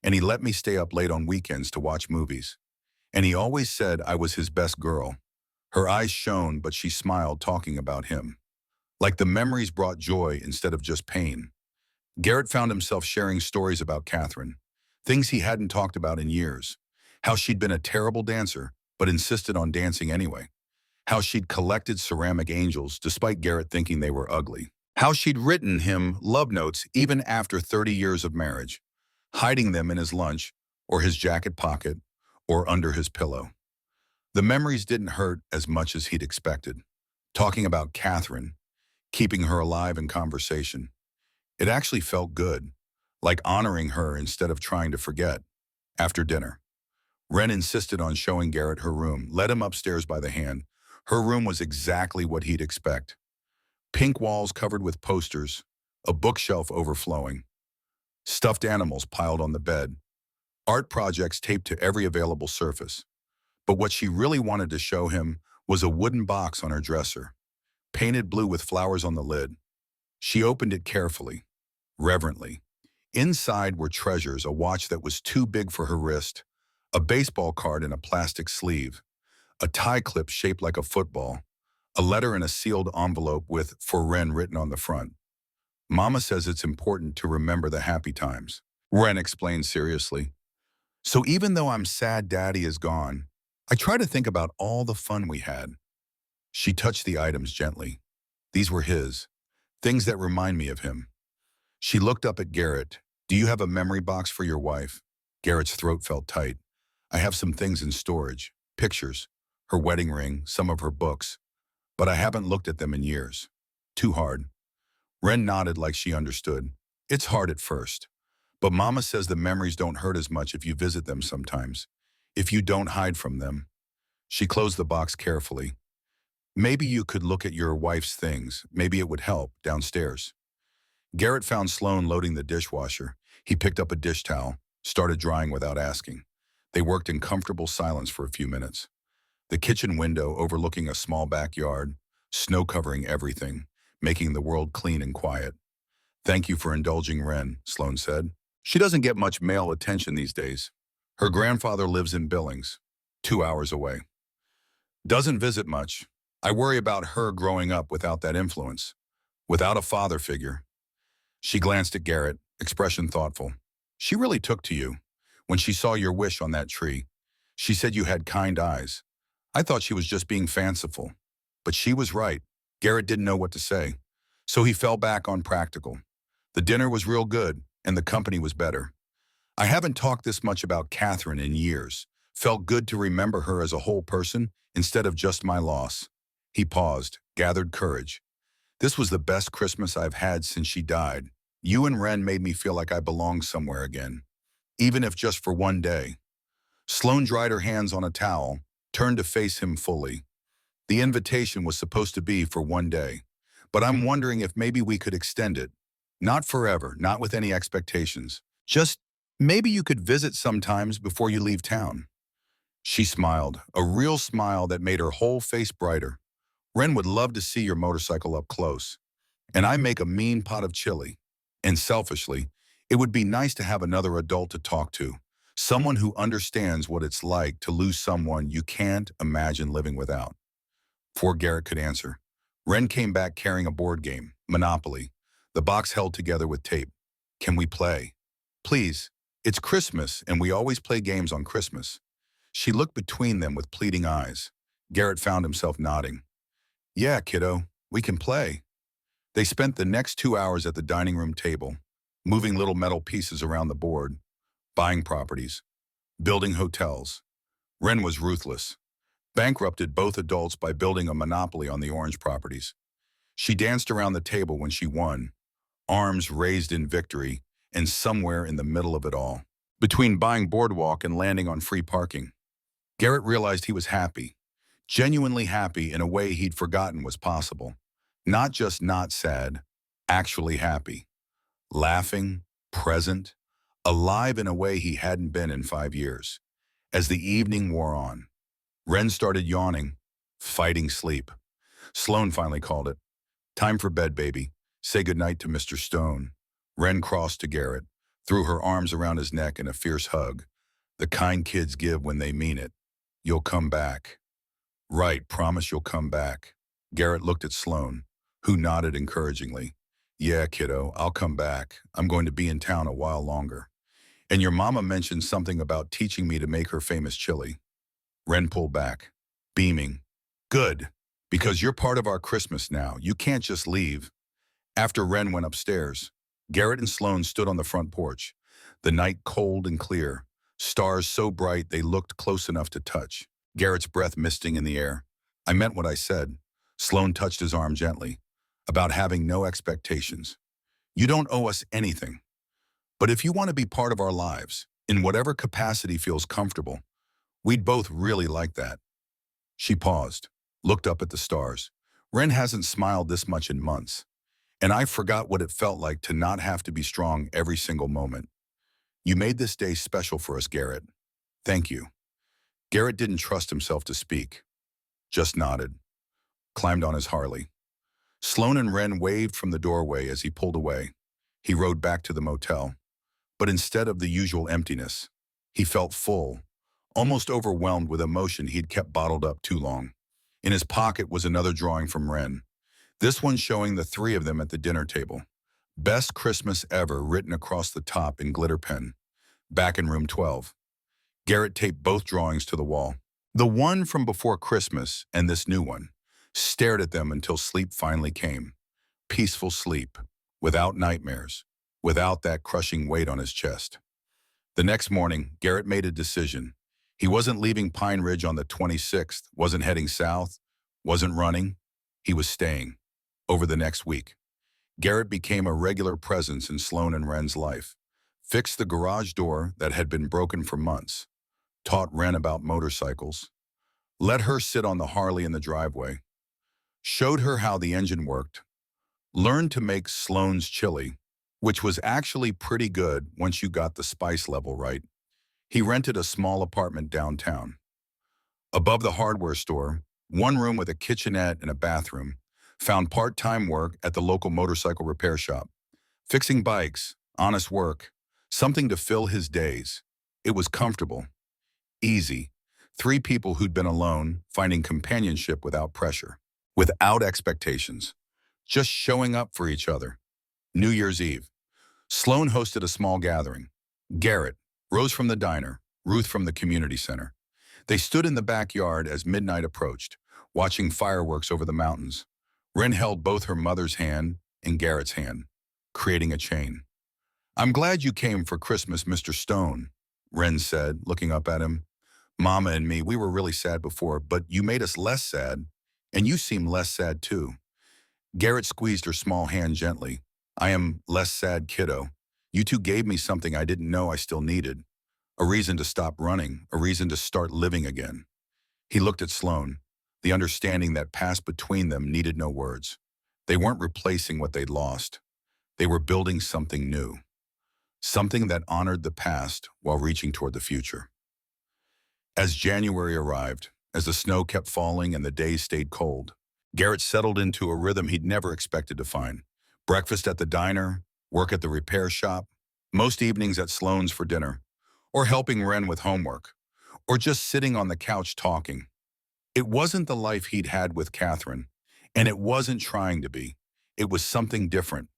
and he let me stay up late on weekends to watch movies. And he always said I was his best girl." Her eyes shone, but she smiled talking about him. Like the memories brought joy instead of just pain. Garrett found himself sharing stories about Catherine, things he hadn't talked about in years. How she'd been a terrible dancer, but insisted on dancing anyway. How she'd collected ceramic angels despite Garrett thinking they were ugly. How she'd written him love notes even after 30 years of marriage, hiding them in his lunch or his jacket pocket or under his pillow. The memories didn't hurt as much as he'd expected. Talking about Catherine, keeping her alive in conversation. It actually felt good, like honoring her instead of trying to forget. After dinner, Wren insisted on showing Garrett her room, led him upstairs by the hand. Her room was exactly what he'd expect. Pink walls covered with posters, a bookshelf overflowing, stuffed animals piled on the bed, art projects taped to every available surface. But what she really wanted to show him was a wooden box on her dresser, painted blue with flowers on the lid. She opened it carefully, reverently. Inside were treasures: a watch that was too big for her wrist, A baseball card in a plastic sleeve, a tie clip shaped like a football, a letter in a sealed envelope with "For Ren" written on the front. Mama says it's important to remember the happy times. Ren explained seriously. So even though I'm sad Daddy is gone, I try to think about all the fun we had. She touched the items gently. These were his, things that remind me of him. She looked up at Garrett. Do you have a memory box for your wife? Garrett's throat felt tight. I have some things in storage, pictures, her wedding ring, some of her books, but I haven't looked at them in years. Too hard. Ren nodded like she understood. It's hard at first, but Mama says the memories don't hurt as much if you visit them sometimes, if you don't hide from them. She closed the box carefully. Maybe you could look at your wife's things. Maybe it would help downstairs. Garrett found Sloan loading the dishwasher. He picked up a dish towel, started drying without asking. They worked in comfortable silence for a few minutes. The kitchen window overlooking a small backyard, snow covering everything, making the world clean and quiet. Thank you for indulging Ren, Sloan said. She doesn't get much male attention these days. Her grandfather lives in Billings, 2 hours away. Doesn't visit much. I worry about her growing up without that influence, without a father figure. She glanced at Garrett, expression thoughtful. She really took to you. When she saw your wish on that tree, she said you had kind eyes. I thought she was just being fanciful. But she was right. Garrett didn't know what to say, so he fell back on practical. The dinner was real good, and the company was better. I haven't talked this much about Catherine in years. Felt good to remember her as a whole person instead of just my loss. He paused, gathered courage. This was the best Christmas I've had since she died. You and Ren made me feel like I belonged somewhere again, even if just for one day. Sloan dried her hands on a towel, turned to face him fully. The invitation was supposed to be for one day, but I'm wondering if maybe we could extend it. Not forever, not with any expectations. Just maybe you could visit sometimes before you leave town. She smiled, a real smile that made her whole face brighter. Ren would love to see your motorcycle up close. And I make a mean pot of chili. And selfishly, it would be nice to have another adult to talk to. Someone who understands what it's like to lose someone you can't imagine living without. Before Garrett could answer, Ren came back carrying a board game, Monopoly, the box held together with tape. Can we play? Please. It's Christmas, and we always play games on Christmas. She looked between them with pleading eyes. Garrett found himself nodding. Yeah, kiddo, we can play. They spent the next 2 hours at the dining room table, moving little metal pieces around the board, buying properties, building hotels. Ren was ruthless, bankrupted both adults by building a monopoly on the orange properties. She danced around the table when she won, arms raised in victory, and somewhere in the middle of it all, between buying boardwalk and landing on free parking, Garrett realized he was happy, genuinely happy in a way he'd forgotten was possible. Not just not sad, actually happy. Laughing, present, alive in a way he hadn't been in 5 years. As the evening wore on, Ren started yawning, fighting sleep. Sloan finally called it. Time for bed, baby. Say goodnight to Mr. Stone. Ren crossed to Garrett, threw her arms around his neck in a fierce hug. The kind kids give when they mean it. You'll come back. Right, promise you'll come back. Garrett looked at Sloan, who nodded encouragingly. Yeah, kiddo, I'll come back. I'm going to be in town a while longer. And your mama mentioned something about teaching me to make her famous chili. Ren pulled back, beaming. Good, because you're part of our Christmas now. You can't just leave. After Ren went upstairs, Garrett and Sloan stood on the front porch, the night cold and clear, stars so bright they looked close enough to touch, Garrett's breath misting in the air. I meant what I said. Sloan touched his arm gently, about having no expectations. You don't owe us anything. But if you want to be part of our lives, in whatever capacity feels comfortable, we'd both really like that. She paused, looked up at the stars. Ren hasn't smiled this much in months, and I forgot what it felt like to not have to be strong every single moment. You made this day special for us, Garrett. Thank you. Garrett didn't trust himself to speak, just nodded, climbed on his Harley. Sloan and Ren waved from the doorway as he pulled away. He rode back to the motel. But instead of the usual emptiness, he felt full, almost overwhelmed with emotion he'd kept bottled up too long. In his pocket was another drawing from Ren, this one showing the three of them at the dinner table. Best Christmas ever written across the top in glitter pen. Back in room 12. Garrett taped both drawings to the wall. The one from before Christmas and this new one. Stared at them until sleep finally came. Peaceful sleep, without nightmares, without that crushing weight on his chest. The next morning, Garrett made a decision. He wasn't leaving Pine Ridge on the 26th, wasn't heading south, wasn't running. He was staying. Over the next week, Garrett became a regular presence in Sloan and Ren's life. Fixed the garage door that had been broken for months. Taught Ren about motorcycles. Let her sit on the Harley in the driveway. Showed her how the engine worked. Learned to make Sloan's chili, which was actually pretty good once you got the spice level right. He rented a small apartment downtown. Above the hardware store, one room with a kitchenette and a bathroom. Found part-time work at the local motorcycle repair shop. Fixing bikes, honest work, something to fill his days. It was comfortable, easy. Three people who'd been alone, finding companionship without pressure, without expectations, just showing up for each other. New Year's Eve. Sloan hosted a small gathering. Garrett, Rose from the diner, Ruth from the community center. They stood in the backyard as midnight approached, watching fireworks over the mountains. Ren held both her mother's hand and Garrett's hand, creating a chain. "I'm glad you came for Christmas, Mr. Stone," Ren said, looking up at him. "Mama and me, we were really sad before, but you made us less sad, and you seem less sad too." Garrett squeezed her small hand gently. "I am less sad, kiddo. You two gave me something I didn't know I still needed. A reason to stop running, a reason to start living again." He looked at Sloan. The understanding that passed between them needed no words. They weren't replacing what they'd lost. They were building something new. Something that honored the past while reaching toward the future. As January arrived, as the snow kept falling and the days stayed cold, Garrett settled into a rhythm he'd never expected to find. Breakfast at the diner, work at the repair shop, most evenings at Sloan's for dinner, or helping Ren with homework, or just sitting on the couch talking. It wasn't the life he'd had with Catherine, and it wasn't trying to be. It was something different,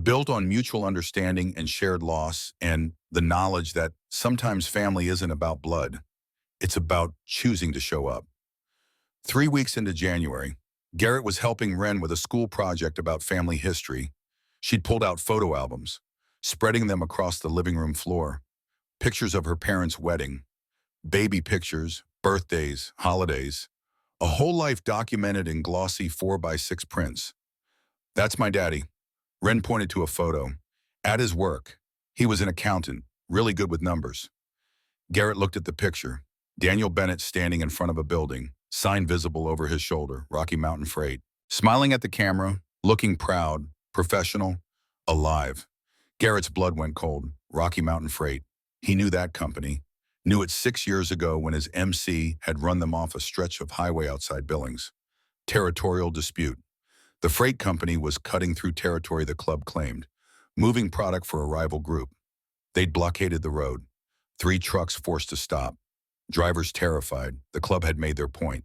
built on mutual understanding and shared loss and the knowledge that sometimes family isn't about blood. It's about choosing to show up. 3 weeks into January, Garrett was helping Ren with a school project about family history. She'd pulled out photo albums, spreading them across the living room floor. Pictures of her parents' wedding, baby pictures, birthdays, holidays. A whole life documented in glossy 4x6 prints. "That's my daddy." Ren pointed to a photo. At his work. He was an accountant, really good with numbers. Garrett looked at the picture. Daniel Bennett standing in front of a building, sign visible over his shoulder, Rocky Mountain Freight. Smiling at the camera, looking proud, professional, alive. Garrett's blood went cold. Rocky Mountain Freight. He knew that company. Knew it 6 years ago when his MC had run them off a stretch of highway outside Billings. Territorial dispute. The freight company was cutting through territory the club claimed, moving product for a rival group. They'd blockaded the road. 3 trucks forced to stop. Drivers terrified. The club had made their point.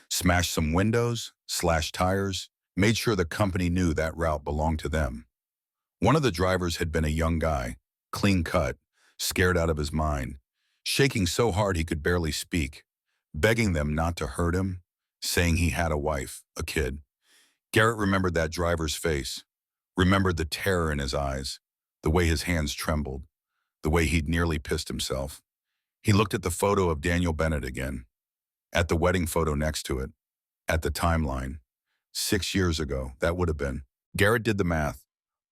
Smashed some windows, slashed tires, made sure the company knew that route belonged to them. One of the drivers had been a young guy, clean cut, scared out of his mind, shaking so hard he could barely speak, begging them not to hurt him, saying he had a wife, a kid. Garrett remembered that driver's face, remembered the terror in his eyes, the way his hands trembled, the way he'd nearly pissed himself. He looked at the photo of Daniel Bennett again, at the wedding photo next to it, at the timeline. 6 years ago, that would have been. Garrett did the math.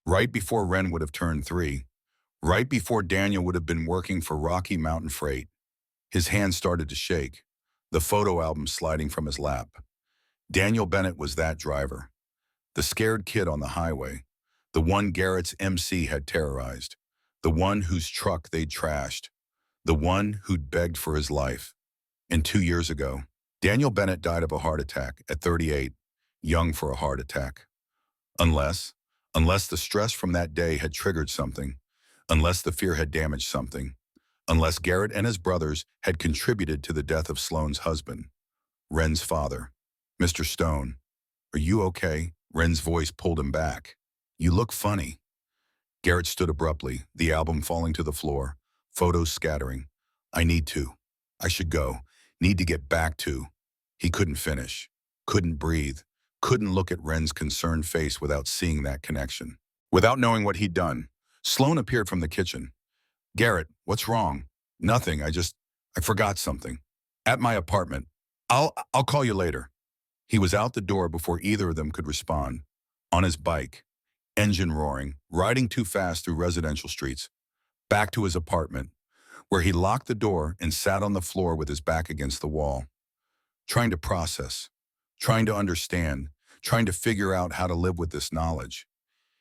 Right before Ren would have turned 3, right before Daniel would have been working for Rocky Mountain Freight. His hands started to shake, the photo album sliding from his lap. Daniel Bennett was that driver, the scared kid on the highway, the one Garrett's MC had terrorized, the one whose truck they'd trashed, the one who'd begged for his life. And 2 years ago, Daniel Bennett died of a heart attack at 38, young for a heart attack. Unless the stress from that day had triggered something, unless the fear had damaged something, unless Garrett and his brothers had contributed to the death of Sloane's husband, Wren's father. Mr. Stone, are you okay? Wren's voice pulled him back. You look funny. Garrett stood abruptly, the album falling to the floor, photos scattering. I need to. I should go. Need to get back to. He couldn't finish. Couldn't breathe. Couldn't look at Wren's concerned face without seeing that connection. Without knowing what he'd done, Sloane appeared from the kitchen. Garrett, what's wrong? Nothing. I forgot something. At my apartment. I'll call you later. He was out the door before either of them could respond. On his bike, engine roaring, riding too fast through residential streets. Back to his apartment, where he locked the door and sat on the floor with his back against the wall. Trying to process, trying to understand, trying to figure out how to live with this knowledge.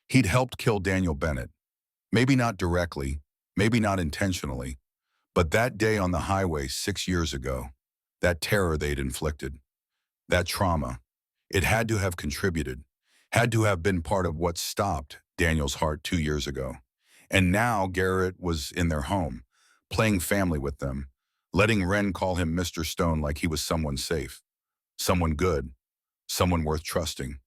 He'd helped kill Daniel Bennett. Maybe not directly, maybe not intentionally, but that day on the highway 6 years ago, that terror they'd inflicted, that trauma, it had to have contributed, had to have been part of what stopped Daniel's heart 2 years ago. And now Garrett was in their home, playing family with them, letting Wren call him Mr. Stone like he was someone safe, someone good, someone worth trusting,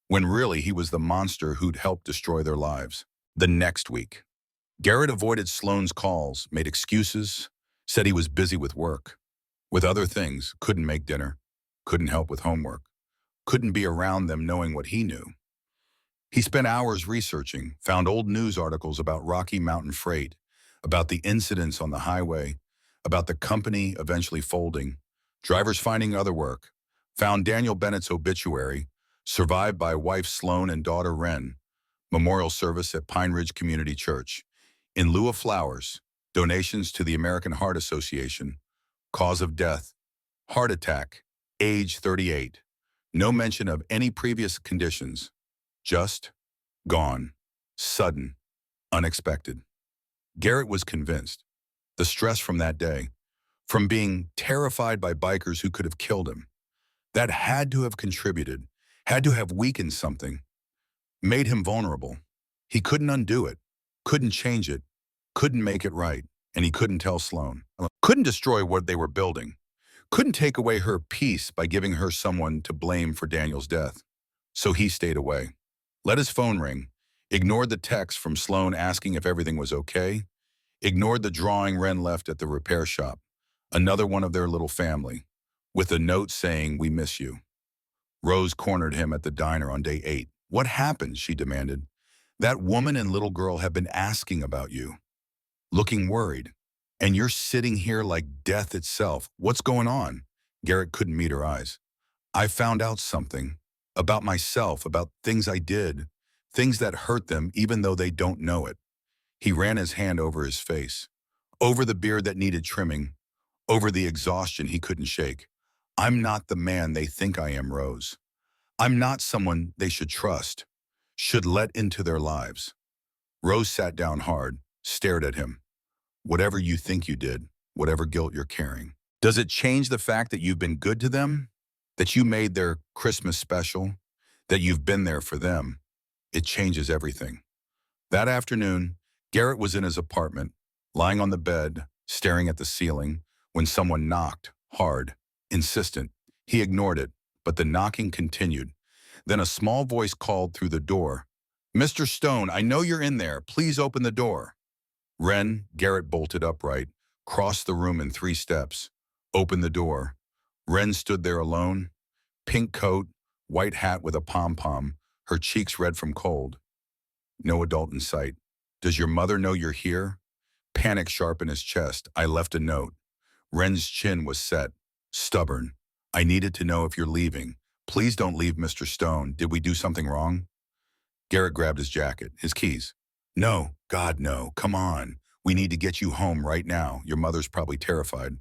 when really he was the monster who'd helped destroy their lives. The next week, Garrett avoided Sloane's calls, made excuses, said he was busy with work, with other things, couldn't make dinner, couldn't help with homework, couldn't be around them knowing what he knew. He spent hours researching, found old news articles about Rocky Mountain Freight, about the incidents on the highway, about the company eventually folding, drivers finding other work, found Daniel Bennett's obituary, survived by wife Sloane and daughter Wren, memorial service at Pine Ridge Community Church. In lieu of flowers, donations to the American Heart Association, cause of death, heart attack, age 38. No mention of any previous conditions. Just gone. Sudden. Unexpected. Garrett was convinced. The stress from that day, from being terrified by bikers who could have killed him, that had to have contributed, had to have weakened something, made him vulnerable. He couldn't undo it, couldn't change it, couldn't make it right, and he couldn't tell Sloane. Couldn't destroy what they were building. Couldn't take away her peace by giving her someone to blame for Daniel's death. So he stayed away. Let his phone ring, ignored the text from Sloane asking if everything was okay, ignored the drawing Wren left at the repair shop, another one of their little family, with a note saying, "We miss you." Rose cornered him at the diner on day 8. "What happened?" she demanded. "That woman and little girl have been asking about you, looking worried. And you're sitting here like death itself. What's going on?" Garrett couldn't meet her eyes. "I found out something. About myself, about things I did. Things that hurt them even though they don't know it." He ran his hand over his face, over the beard that needed trimming, over the exhaustion he couldn't shake. "I'm not the man they think I am, Rose. I'm not someone they should trust, should let into their lives." Rose sat down hard, stared at him. "Whatever you think you did, whatever guilt you're carrying, does it change the fact that you've been good to them? That you made their Christmas special? That you've been there for them? It changes everything." That afternoon, Garrett was in his apartment, lying on the bed, staring at the ceiling, when someone knocked, hard, insistent. He ignored it, but the knocking continued. Then a small voice called through the door, "Mr. Stone, I know you're in there. Please open the door." Wren, Garrett bolted upright, crossed the room in 3 steps, opened the door. Wren stood there alone, pink coat, white hat with a pom-pom, her cheeks red from cold. No adult in sight. "Does your mother know you're here?" Panic sharp in his chest. "I left a note." Wren's chin was set, stubborn. "I needed to know if you're leaving. Please don't leave, Mr. Stone. Did we do something wrong?" Garrett grabbed his jacket, his keys. "No, God, no. Come on. We need to get you home right now. Your mother's probably terrified."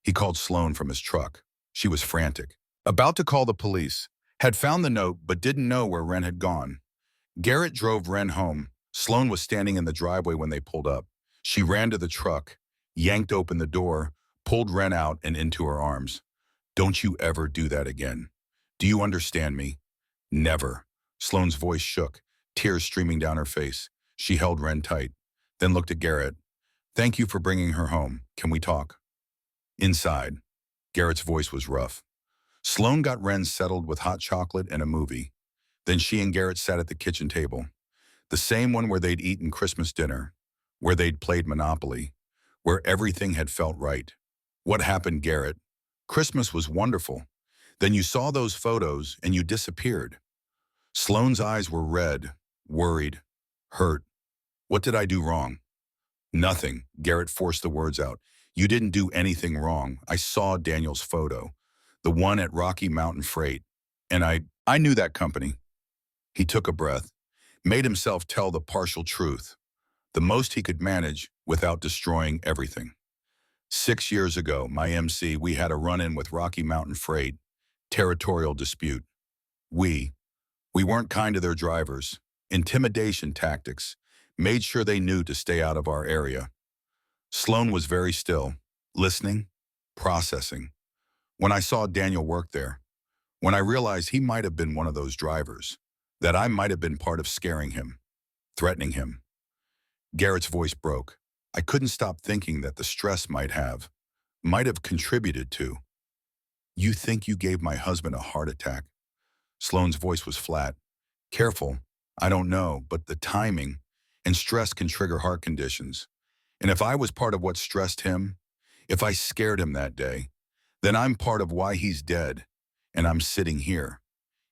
He called Sloane from his truck. She was frantic. About to call the police. Had found the note, but didn't know where Wren had gone. Garrett drove Wren home. Sloane was standing in the driveway when they pulled up. She ran to the truck, yanked open the door, pulled Wren out and into her arms. "Don't you ever do that again. Do you understand me?" "Never." Sloane's voice shook, tears streaming down her face. She held Wren tight, then looked at Garrett. Thank you for bringing her home. Can we talk? Inside, Garrett's voice was rough. Sloan got Ren settled with hot chocolate and a movie. Then she and Garrett sat at the kitchen table, the same one where they'd eaten Christmas dinner, where they'd played Monopoly, where everything had felt right. What happened, Garrett? Christmas was wonderful. Then you saw those photos and you disappeared. Sloane's eyes were red, worried, hurt. What did I do wrong? Nothing. Garrett forced the words out. You didn't do anything wrong. I saw Daniel's photo, the one at Rocky Mountain Freight, and I knew that company. He took a breath, made himself tell the partial truth, the most he could manage without destroying everything. 6 years ago, my MC, we had a run-in with Rocky Mountain Freight, territorial dispute. We weren't kind to their drivers, intimidation tactics, made sure they knew to stay out of our area. Sloan was very still, listening, processing. When I saw Daniel work there, when I realized he might have been one of those drivers, that I might have been part of scaring him, threatening him. Garrett's voice broke. I couldn't stop thinking that the stress might have contributed to. You think you gave my husband a heart attack? Sloan's voice was flat. Careful, I don't know, but the timing and stress can trigger heart conditions. And if I was part of what stressed him, if I scared him that day, then I'm part of why he's dead. And I'm sitting here,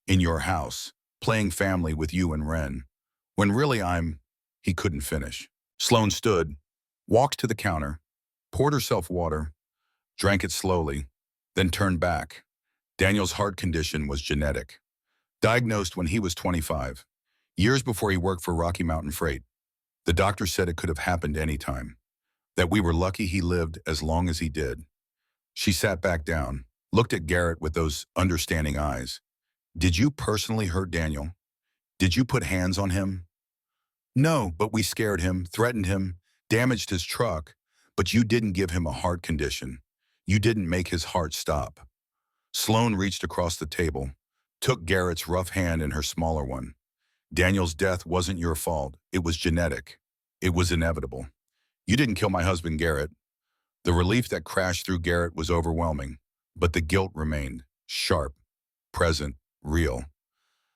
in your house, playing family with you and Ren, when really he couldn't finish. Sloan stood, walked to the counter, poured herself water, drank it slowly, then turned back. Daniel's heart condition was genetic, diagnosed when he was 25, years before he worked for Rocky Mountain Freight. The doctor said it could have happened any time, that we were lucky he lived as long as he did. She sat back down, looked at Garrett with those understanding eyes. Did you personally hurt Daniel? Did you put hands on him? No, but we scared him, threatened him, damaged his truck, but you didn't give him a heart condition. You didn't make his heart stop. Sloan reached across the table, took Garrett's rough hand in her smaller one. Daniel's death wasn't your fault. It was genetic. It was inevitable. You didn't kill my husband, Garrett. The relief that crashed through Garrett was overwhelming, but the guilt remained, sharp, present, real.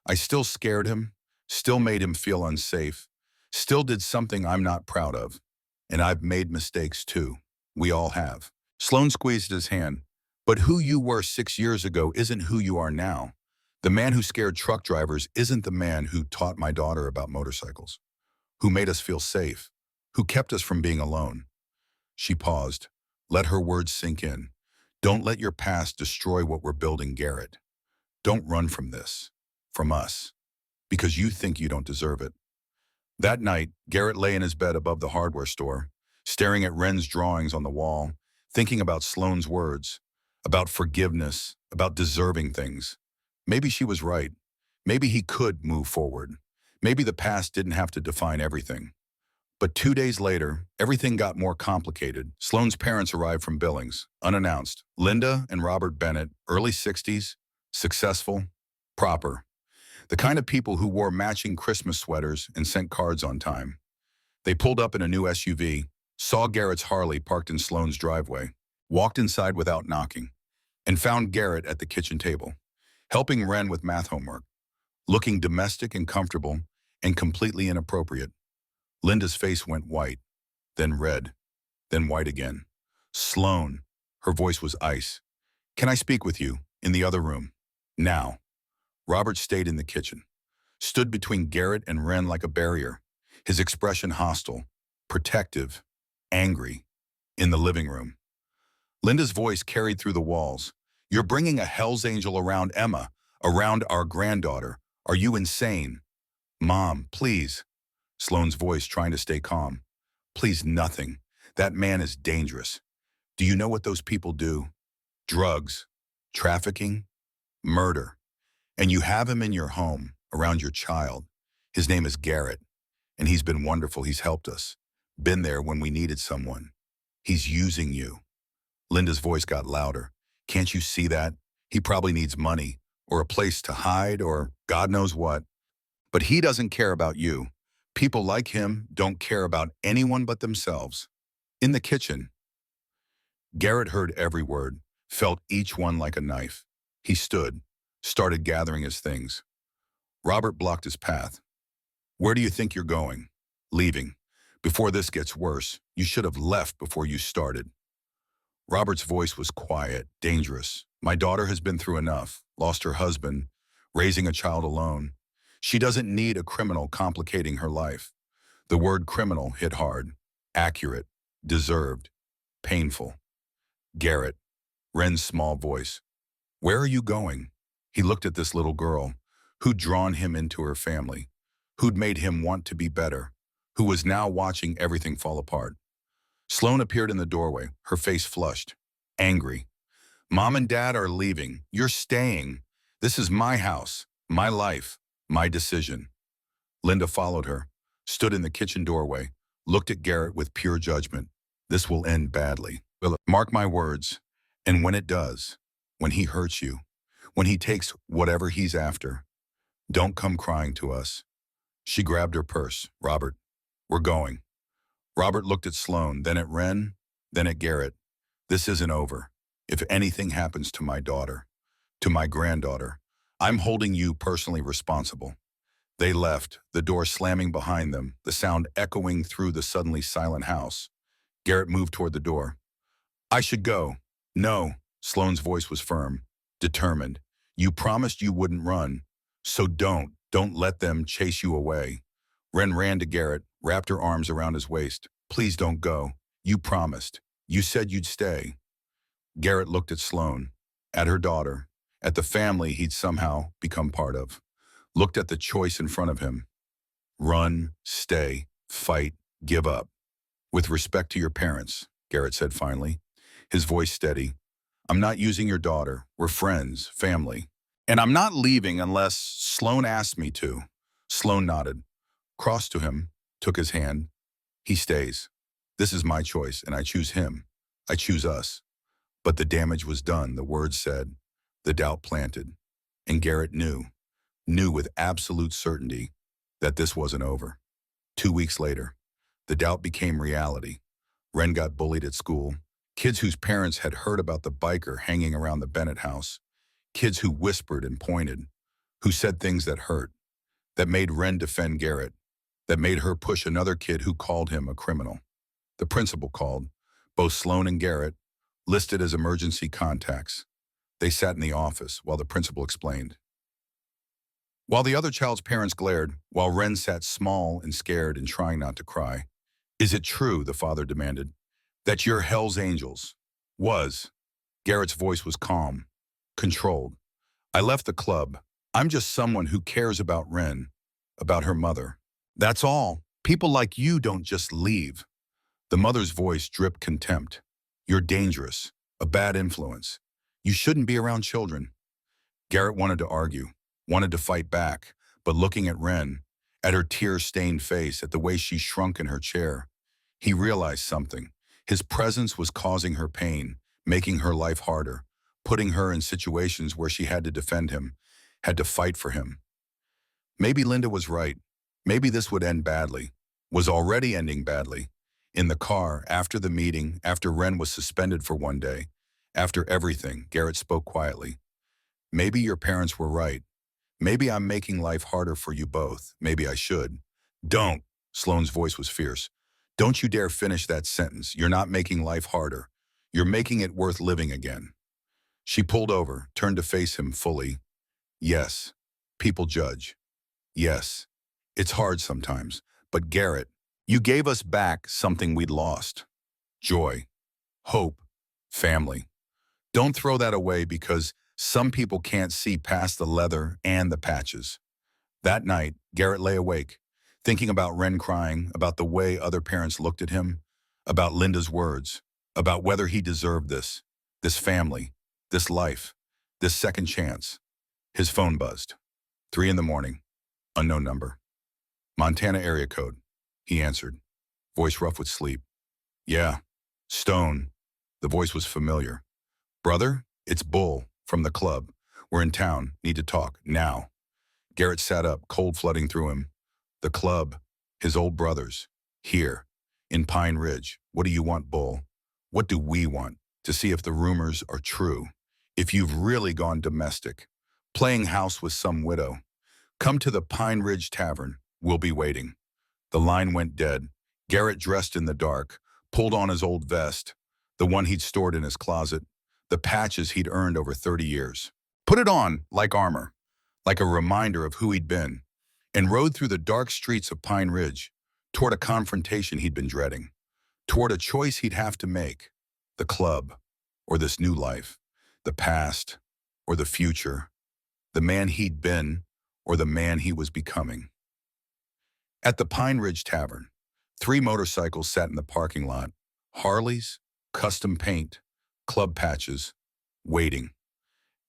I still scared him, still made him feel unsafe, still did something I'm not proud of. And I've made mistakes too. We all have. Sloan squeezed his hand. But who you were 6 years ago isn't who you are now. The man who scared truck drivers isn't the man who taught my daughter about motorcycles, who made us feel safe, who kept us from being alone. She paused. Let her words sink in. Don't let your past destroy what we're building, Garrett. Don't run from this, from us, because you think you don't deserve it. That night, Garrett lay in his bed above the hardware store, staring at Ren's drawings on the wall, thinking about Sloan's words, about forgiveness, about deserving things. Maybe she was right. Maybe he could move forward. Maybe the past didn't have to define everything. But 2 days later, everything got more complicated. Sloan's parents arrived from Billings, unannounced. Linda and Robert Bennett, early 60s, successful, proper. The kind of people who wore matching Christmas sweaters and sent cards on time. They pulled up in a new SUV, saw Garrett's Harley parked in Sloan's driveway, walked inside without knocking, and found Garrett at the kitchen table, helping Ren with math homework, looking domestic and comfortable and completely inappropriate. Linda's face went white, then red, then white again. Sloan, her voice was ice. Can I speak with you, in the other room? Now. Robert stayed in the kitchen, stood between Garrett and Ren like a barrier, his expression hostile, protective, angry, in the living room. Linda's voice carried through the walls. You're bringing a Hell's Angel around Emma, around our granddaughter. Are you insane? Mom, please. Sloan's voice trying to stay calm. Please, nothing. That man is dangerous. Do you know what those people do? Drugs, trafficking, murder. And you have him in your home, around your child. His name is Garrett, and he's been wonderful. He's helped us. Been there when we needed someone. He's using you. Linda's voice got louder. Can't you see that? He probably needs money, or a place to hide, or God knows what. But he doesn't care about you. People like him don't care about anyone but themselves. In the kitchen, Garrett heard every word, felt each one like a knife. He stood, started gathering his things. Robert blocked his path. Where do you think you're going? Leaving. Before this gets worse, you should have left before you started. Robert's voice was quiet, dangerous. My daughter has been through enough, lost her husband, raising a child alone. She doesn't need a criminal complicating her life. The word criminal hit hard, accurate, deserved, painful. Garrett, Wren's small voice. Where are you going? He looked at this little girl, who'd drawn him into her family, who'd made him want to be better, who was now watching everything fall apart. Sloane appeared in the doorway, her face flushed, angry. Mom and Dad are leaving. You're staying. This is my house, my life, my decision. Linda followed her, stood in the kitchen doorway, looked at Garrett with pure judgment. This will end badly. Mark my words, and when it does, when he hurts you, when he takes whatever he's after, don't come crying to us. She grabbed her purse. Robert, we're going. Robert looked at Sloane, then at Wren, then at Garrett. This isn't over. If anything happens to my daughter, to my granddaughter, I'm holding you personally responsible. They left, the door slamming behind them, the sound echoing through the suddenly silent house. Garrett moved toward the door. I should go. No, Sloane's voice was firm, determined. You promised you wouldn't run, so don't let them chase you away. Wren ran to Garrett, wrapped her arms around his waist. Please don't go. You promised. You said you'd stay. Garrett looked at Sloane, at her daughter, at the family he'd somehow become part of. Looked at the choice in front of him. Run, stay, fight, give up. With respect to your parents, Garrett said finally, his voice steady. I'm not using your daughter. We're friends, family. And I'm not leaving unless Sloane asked me to. Sloane nodded, crossed to him, took his hand. He stays. This is my choice, and I choose him. I choose us. But the damage was done, the words said, the doubt planted. And Garrett knew with absolute certainty that this wasn't over. 2 weeks later, the doubt became reality. Wren got bullied at school. Kids whose parents had heard about the biker hanging around the Bennett house. Kids who whispered and pointed, who said things that hurt, that made Wren defend Garrett, that made her push another kid who called him a criminal. The principal called, both Sloane and Garrett, listed as emergency contacts. They sat in the office while the principal explained. While the other child's parents glared, while Wren sat small and scared and trying not to cry. Is it true, the father demanded, that you're Hell's Angels? Was. Garrett's voice was calm, controlled. I left the club. I'm just someone who cares about Wren, about her mother. That's all. People like you don't just leave. The mother's voice dripped contempt. You're dangerous, a bad influence. You shouldn't be around children. Garrett wanted to argue, wanted to fight back, but looking at Wren, at her tear-stained face, at the way she shrunk in her chair, he realized something. His presence was causing her pain, making her life harder, putting her in situations where she had to defend him, had to fight for him. Maybe Linda was right. Maybe this would end badly, was already ending badly. In the car, after the meeting, after Wren was suspended for one day, after everything, Garrett spoke quietly. Maybe your parents were right. Maybe I'm making life harder for you both. Maybe I should. Don't. Sloane's voice was fierce. Don't you dare finish that sentence. You're not making life harder. You're making it worth living again. She pulled over, turned to face him fully. Yes, people judge. Yes, it's hard sometimes. But Garrett, you gave us back something we'd lost. Joy, hope, family. Don't throw that away because some people can't see past the leather and the patches. That night, Garrett lay awake, thinking about Wren crying, about the way other parents looked at him, about Linda's words, about whether he deserved this family, this life, this second chance. His phone buzzed. 3 a.m, unknown number. Montana area code. He answered, voice rough with sleep. Yeah, Stone. The voice was familiar. Brother, it's Bull, from the club. We're in town, need to talk, now. Garrett sat up, cold flooding through him. The club, his old brothers, here. In Pine Ridge, what do you want, Bull? What do we want? To see if the rumors are true. If you've really gone domestic, playing house with some widow, come to the Pine Ridge Tavern. We'll be waiting. The line went dead. Garrett, dressed in the dark, pulled on his old vest, the one he'd stored in his closet, the patches he'd earned over 30 years. Put it on like armor, like a reminder of who he'd been, and rode through the dark streets of Pine Ridge toward a confrontation he'd been dreading, toward a choice he'd have to make: the club or this new life, the past or the future, the man he'd been or the man he was becoming. At the Pine Ridge Tavern, 3 motorcycles sat in the parking lot: Harleys, custom paint, club patches, waiting.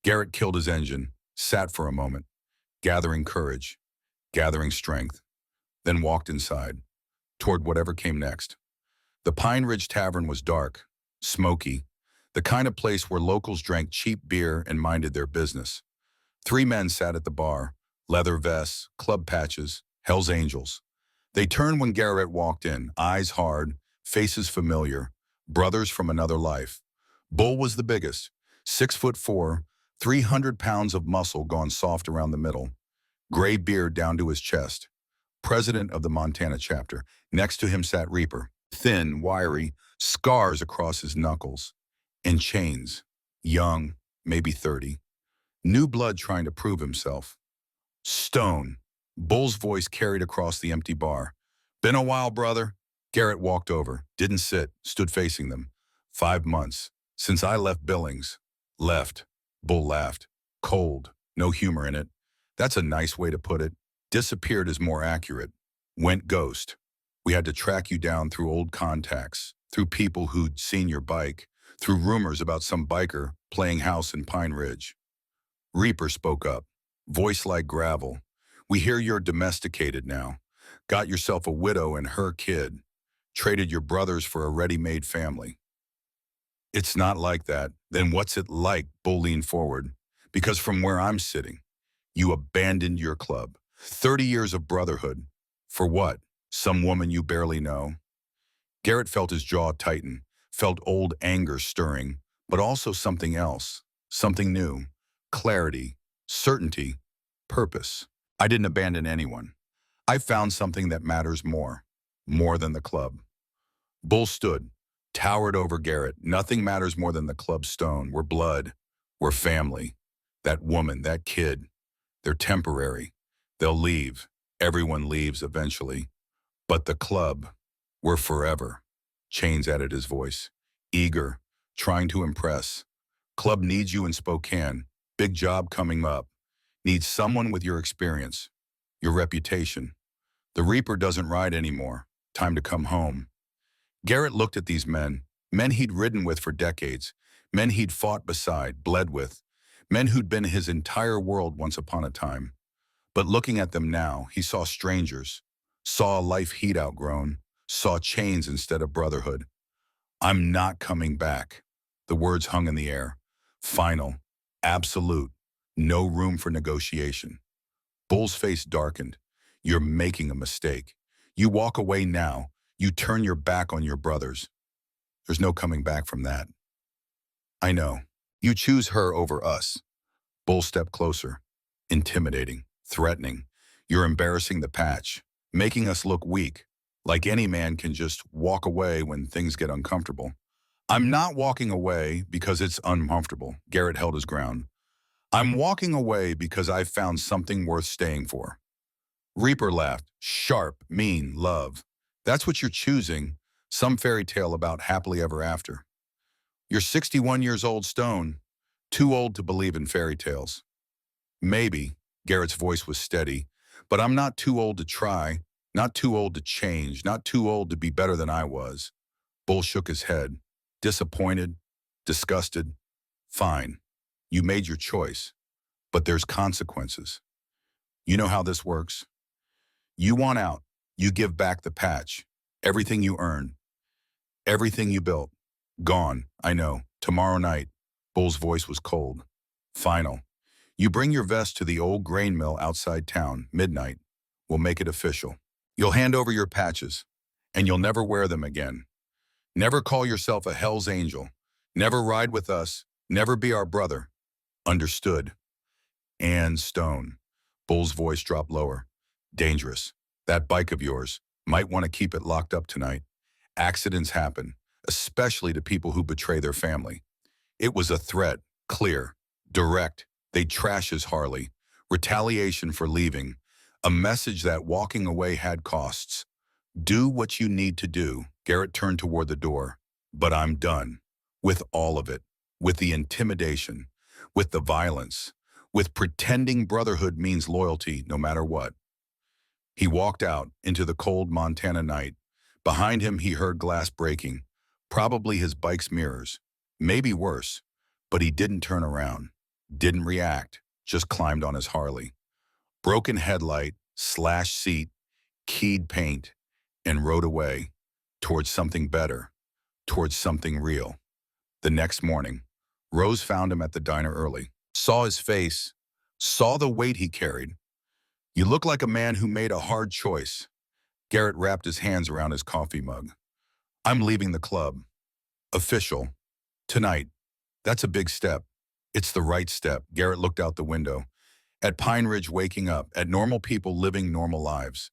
Garrett killed his engine, sat for a moment, gathering courage, gathering strength, then walked inside, toward whatever came next. The Pine Ridge Tavern was dark, smoky, the kind of place where locals drank cheap beer and minded their business. 3 men sat at the bar, leather vests, club patches, Hell's Angels. They turned when Garrett walked in, eyes hard, faces familiar, brothers from another life. Bull was the biggest, 6'4", 300 pounds of muscle gone soft around the middle, gray beard down to his chest. President of the Montana chapter. Next to him sat Reaper, thin, wiry, scars across his knuckles, and chains, young, maybe 30. New blood trying to prove himself. Stone. Bull's voice carried across the empty bar. Been a while, brother. Garrett walked over, didn't sit, stood facing them. 5 months. Since I left Billings. Left. Bull laughed. Cold. No humor in it. That's a nice way to put it. Disappeared is more accurate. Went ghost. We had to track you down through old contacts, through people who'd seen your bike, through rumors about some biker playing house in Pine Ridge. Reaper spoke up, voice like gravel. We hear you're domesticated now. Got yourself a widow and her kid. Traded your brothers for a ready-made family. It's not like that. Then what's it like? Bull leaned forward. Because from where I'm sitting, you abandoned your club. 30 years of brotherhood. For what? Some woman you barely know? Garrett felt his jaw tighten, felt old anger stirring, but also something else, something new. Clarity, certainty, purpose. I didn't abandon anyone. I found something that matters more than the club. Bull stood, towered over Garrett. Nothing matters more than the club's stone. We're blood. We're family. That woman, that kid, they're temporary. They'll leave. Everyone leaves eventually. But the club, we're forever. Chains added his voice. Eager, trying to impress. Club needs you in Spokane. Big job coming up. Needs someone with your experience, your reputation. The Reaper doesn't ride anymore. Time to come home. Garrett looked at these men he'd ridden with for decades, men he'd fought beside, bled with, men who'd been his entire world once upon a time. But looking at them now, he saw strangers, saw a life he'd outgrown, saw chains instead of brotherhood. I'm not coming back. The words hung in the air. Final, absolute, no room for negotiation. Bull's face darkened. You're making a mistake. You walk away now. You turn your back on your brothers. There's no coming back from that. I know. You choose her over us. Bull stepped closer. Intimidating, threatening. You're embarrassing the patch, making us look weak, like any man can just walk away when things get uncomfortable. I'm not walking away because it's uncomfortable. Garrett held his ground. I'm walking away because I've found something worth staying for. Reaper laughed. Sharp, mean, love. That's what you're choosing. Some fairy tale about happily ever after. You're 61 years old, Stone. Too old to believe in fairy tales. Maybe, Garrett's voice was steady, but I'm not too old to try, not too old to change, not too old to be better than I was. Bull shook his head. Disappointed, disgusted. Fine. You made your choice, but there's consequences. You know how this works. You want out. You give back the patch. Everything you earn. Everything you built. Gone, I know. Tomorrow night. Bull's voice was cold. Final. You bring your vest to the old grain mill outside town, midnight. We'll make it official. You'll hand over your patches. and you'll never wear them again. Never call yourself a Hell's Angel. Never ride with us. Never be our brother. Understood. And Stone. Bull's voice dropped lower. Dangerous. That bike of yours. Might want to keep it locked up tonight. Accidents happen, especially to people who betray their family. It was a threat, clear, direct. They'd trash his Harley. Retaliation for leaving. A message that walking away had costs. Do what you need to do. Garrett turned toward the door. But I'm done. With all of it. With the intimidation. With the violence. With pretending brotherhood means loyalty no matter what. He walked out into the cold Montana night. Behind him he heard glass breaking. Probably his bike's mirrors. Maybe worse. But he didn't turn around. Didn't react. Just climbed on his Harley. Broken headlight, slashed seat, keyed paint, and rode away. Towards something better. Towards something real. The next morning, Rose found him at the diner early. Saw his face. Saw the weight he carried. You look like a man who made a hard choice. Garrett wrapped his hands around his coffee mug. I'm leaving the club. Official. Tonight. That's a big step. It's the right step. Garrett looked out the window. At Pine Ridge waking up, at normal people living normal lives.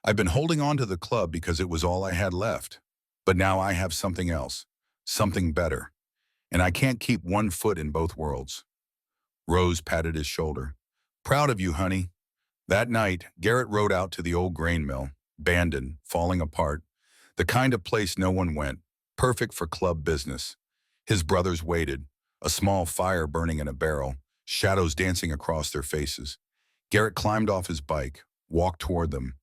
I've been holding on to the club because it was all I had left. But now I have something else. Something better. And I can't keep one foot in both worlds. Rose patted his shoulder. Proud of you, honey. That night, Garrett rode out to the old grain mill, abandoned, falling apart. The kind of place no one went, perfect for club business. His brothers waited, a small fire burning in a barrel, shadows dancing across their faces. Garrett climbed off his bike, walked toward them,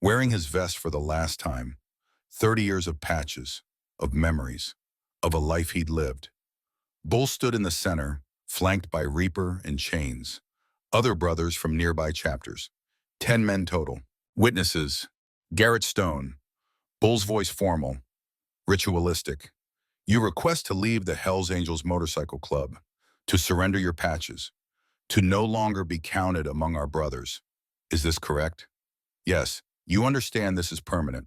wearing his vest for the last time. 30 years of patches, of memories, of a life he'd lived. Bull stood in the center, flanked by Reaper and Chains. Other brothers from nearby chapters. 10 men total. Witnesses. Garrett Stone. Bull's voice formal. Ritualistic. You request to leave the Hells Angels Motorcycle Club. To surrender your patches. To no longer be counted among our brothers. Is this correct? Yes. You understand this is permanent.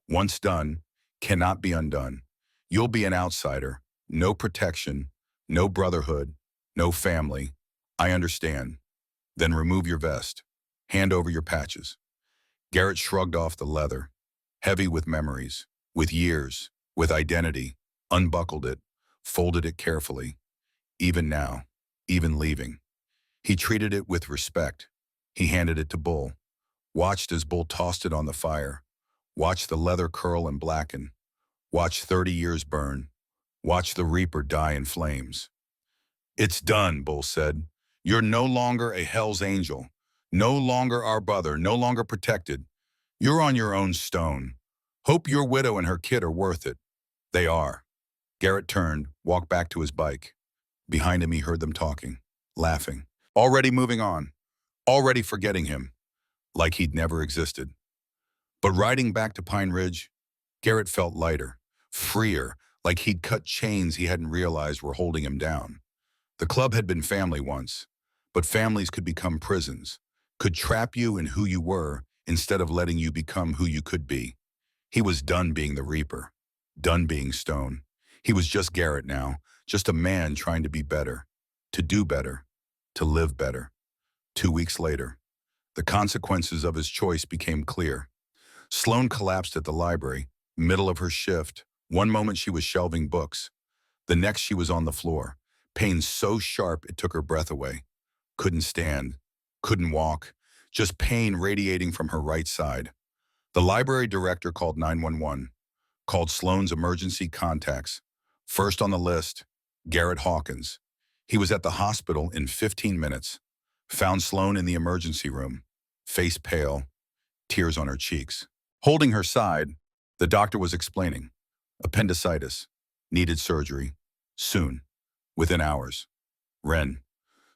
Once done, cannot be undone. You'll be an outsider. No protection. No brotherhood. No family. I understand. Then remove your vest. Hand over your patches. Garrett shrugged off the leather, heavy with memories, with years, with identity, unbuckled it, folded it carefully. Even now, even leaving. He treated it with respect. He handed it to Bull. Watched as Bull tossed it on the fire. Watched the leather curl and blacken. Watched 30 years burn. Watched the Reaper die in flames. It's done, Bull said. You're no longer a Hell's Angel, no longer our brother, no longer protected. You're on your own, Stone. Hope your widow and her kid are worth it. They are. Garrett turned, walked back to his bike. Behind him he heard them talking, laughing. Already moving on. Already forgetting him. Like he'd never existed. But riding back to Pine Ridge, Garrett felt lighter, freer, like he'd cut chains he hadn't realized were holding him down. The club had been family once. But families could become prisons, could trap you in who you were instead of letting you become who you could be. He was done being the Reaper, done being Stone. He was just Garrett now, just a man trying to be better, to do better, to live better. 2 weeks later, the consequences of his choice became clear. Sloane collapsed at the library, middle of her shift. One moment she was shelving books. The next she was on the floor, pain so sharp it took her breath away. Couldn't stand, couldn't walk, just pain radiating from her right side. The library director called 911, called Sloane's emergency contacts. First on the list, Garrett Hawkins. He was at the hospital in 15 minutes. Found Sloane in the emergency room, face pale, tears on her cheeks. Holding her side, the doctor was explaining. Appendicitis, needed surgery, soon, within hours. Ren.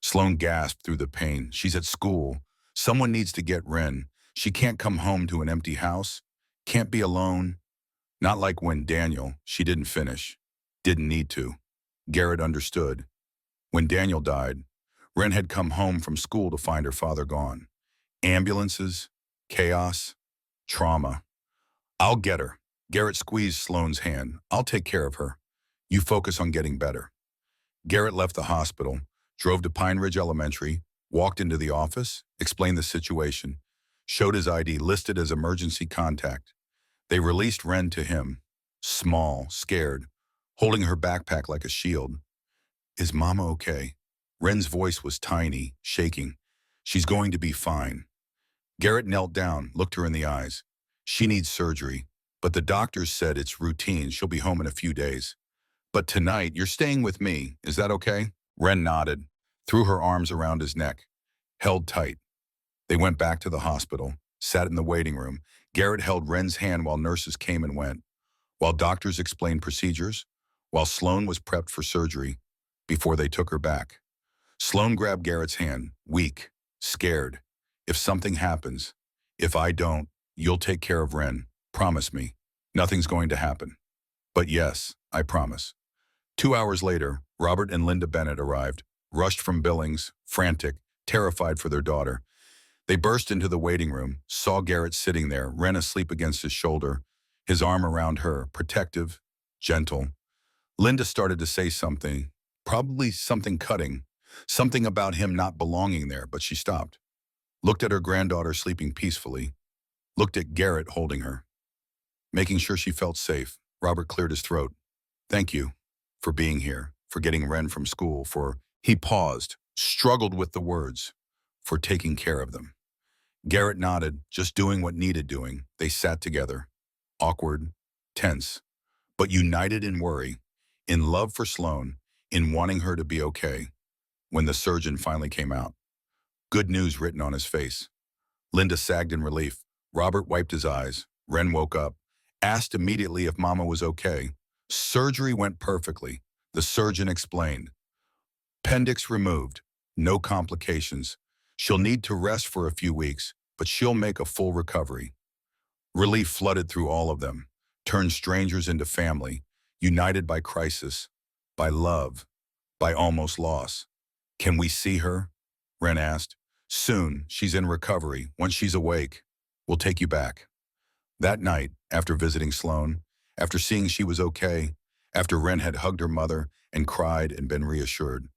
Sloane gasped through the pain. She's at school. Someone needs to get Ren. She can't come home to an empty house. Can't be alone. Not like when Daniel, she didn't finish. Didn't need to. Garrett understood. When Daniel died, Ren had come home from school to find her father gone. Ambulances, chaos, trauma. I'll get her. Garrett squeezed Sloane's hand. I'll take care of her. You focus on getting better. Garrett left the hospital, drove to Pine Ridge Elementary, walked into the office, explained the situation, showed his ID listed as emergency contact. They released Wren to him, small, scared, holding her backpack like a shield. Is Mama okay? Wren's voice was tiny, shaking. She's going to be fine. Garrett knelt down, looked her in the eyes. She needs surgery, but the doctors said it's routine. She'll be home in a few days. But tonight, you're staying with me. Is that okay? Wren nodded, threw her arms around his neck, held tight. They went back to the hospital, sat in the waiting room. Garrett held Wren's hand while nurses came and went, while doctors explained procedures, while Sloane was prepped for surgery before they took her back. Sloane grabbed Garrett's hand, weak, scared. If something happens, if I don't, you'll take care of Wren. Promise me. Nothing's going to happen. But yes, I promise. 2 hours later, Robert and Linda Bennett arrived, rushed from Billings, frantic, terrified for their daughter. They burst into the waiting room, saw Garrett sitting there, Wren asleep against his shoulder, his arm around her, protective, gentle. Linda started to say something, probably something cutting, something about him not belonging there, but she stopped. Looked at her granddaughter sleeping peacefully, looked at Garrett holding her. Making sure she felt safe, Robert cleared his throat. Thank you for being here, for getting Wren from school, he paused, struggled with the words, for taking care of them. Garrett nodded, just doing what needed doing. They sat together, awkward, tense, but united in worry, in love for Sloane, in wanting her to be okay. When the surgeon finally came out, good news written on his face. Linda sagged in relief. Robert wiped his eyes. Wren woke up, asked immediately if Mama was okay. Surgery went perfectly. The surgeon explained. Appendix removed. No complications. She'll need to rest for a few weeks, but she'll make a full recovery. Relief flooded through all of them, turned strangers into family, united by crisis, by love, by almost loss. Can we see her? Wren asked. Soon, she's in recovery. Once she's awake, we'll take you back. That night, after visiting Sloane, after seeing she was okay, after Wren had hugged her mother and cried and been reassured,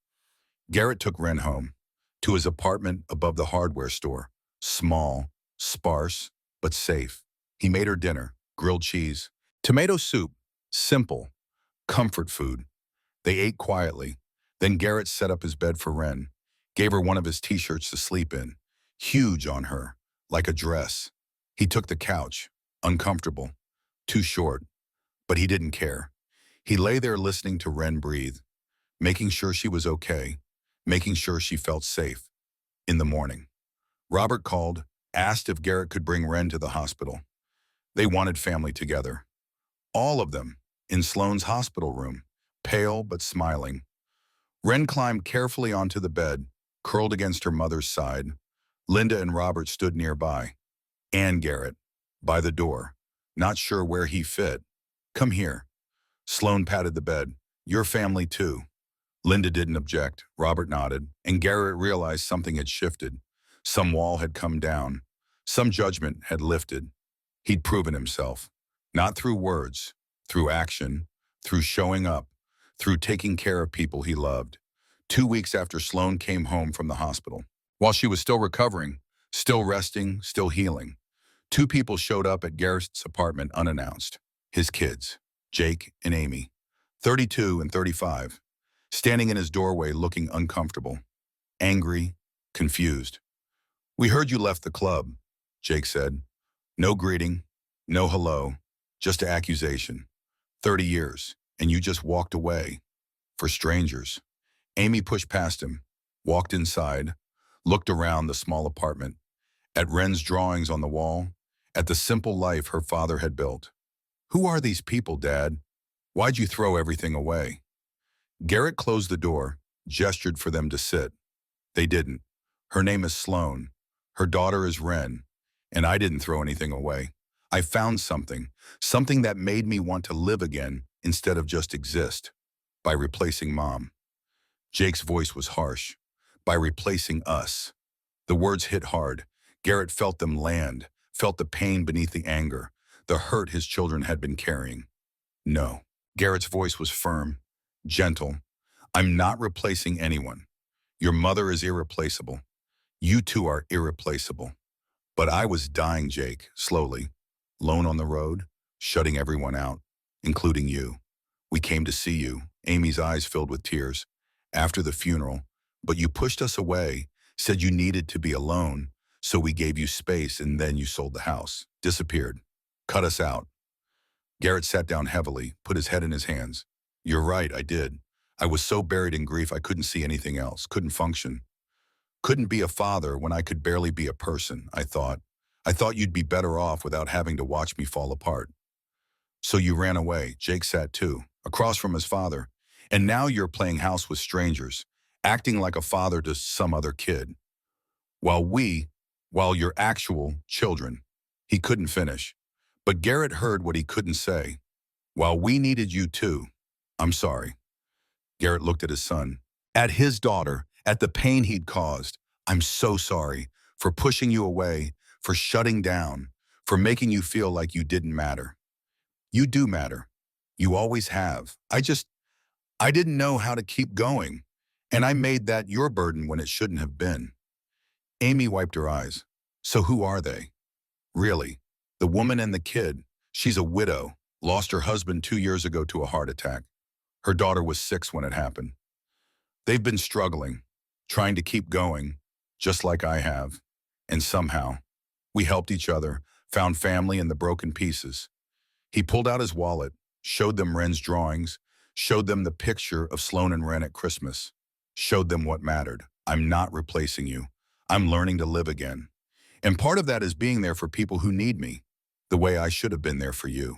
Garrett took Wren home, to his apartment above the hardware store, small, sparse, but safe. He made her dinner, grilled cheese, tomato soup, simple, comfort food. They ate quietly. Then Garrett set up his bed for Wren, gave her one of his t-shirts to sleep in, huge on her, like a dress. He took the couch, uncomfortable, too short, but he didn't care. He lay there listening to Wren breathe, making sure she was okay, making sure she felt safe. In the morning, Robert called, asked if Garrett could bring Wren to the hospital. They wanted family together. All of them, in Sloane's hospital room, pale but smiling. Wren climbed carefully onto the bed, curled against her mother's side. Linda and Robert stood nearby. And Garrett, by the door, not sure where he fit. Come here. Sloane patted the bed. Your family too. Linda didn't object. Robert nodded, and Garrett realized something had shifted. Some wall had come down. Some judgment had lifted. He'd proven himself. Not through words, through action, through showing up, through taking care of people he loved. 2 weeks after Sloane came home from the hospital, while she was still recovering, still resting, still healing, 2 people showed up at Garrett's apartment unannounced. His kids, Jake and Amy, 32 and 35, standing in his doorway looking uncomfortable, angry, confused. We heard you left the club, Jake said. No greeting, no hello, just an accusation. 30 years, and you just walked away. For strangers. Amy pushed past him, walked inside, looked around the small apartment, at Wren's drawings on the wall, at the simple life her father had built. Who are these people, Dad? Why'd you throw everything away? Garrett closed the door, gestured for them to sit. They didn't. Her name is Sloane. Her daughter is Wren. And I didn't throw anything away. I found something that made me want to live again instead of just exist. By replacing Mom. Jake's voice was harsh. By replacing us. The words hit hard. Garrett felt them land, felt the pain beneath the anger. the hurt his children had been carrying. No. Garrett's voice was firm, gentle. I'm not replacing anyone. Your mother is irreplaceable. You two are irreplaceable. But I was dying, Jake, slowly. Lone on the road, shutting everyone out, including you. We came to see you, Amy's eyes filled with tears, after the funeral, but you pushed us away, said you needed to be alone, so we gave you space and then you sold the house, disappeared, cut us out. Garrett sat down heavily, put his head in his hands. You're right, I did. I was so buried in grief I couldn't see anything else, couldn't function. Couldn't be a father when I could barely be a person, I thought. I thought you'd be better off without having to watch me fall apart. So you ran away. Jake sat too, across from his father. And now you're playing house with strangers, acting like a father to some other kid. While your actual children. He couldn't finish. But Garrett heard what he couldn't say. While we needed you too. I'm sorry. Garrett looked at his son, at his daughter, at the pain he'd caused. I'm so sorry for pushing you away, for shutting down, for making you feel like you didn't matter. You do matter. You always have. I didn't know how to keep going. And I made that your burden when it shouldn't have been. Amy wiped her eyes. So who are they? Really? The woman and the kid. She's a widow, lost her husband 2 years ago to a heart attack. Her daughter was 6 when it happened. They've been struggling, trying to keep going, just like I have. And somehow, we helped each other, found family in the broken pieces. He pulled out his wallet, showed them Wren's drawings, showed them the picture of Sloan and Wren at Christmas, showed them what mattered. I'm not replacing you. I'm learning to live again. And part of that is being there for people who need me, the way I should have been there for you.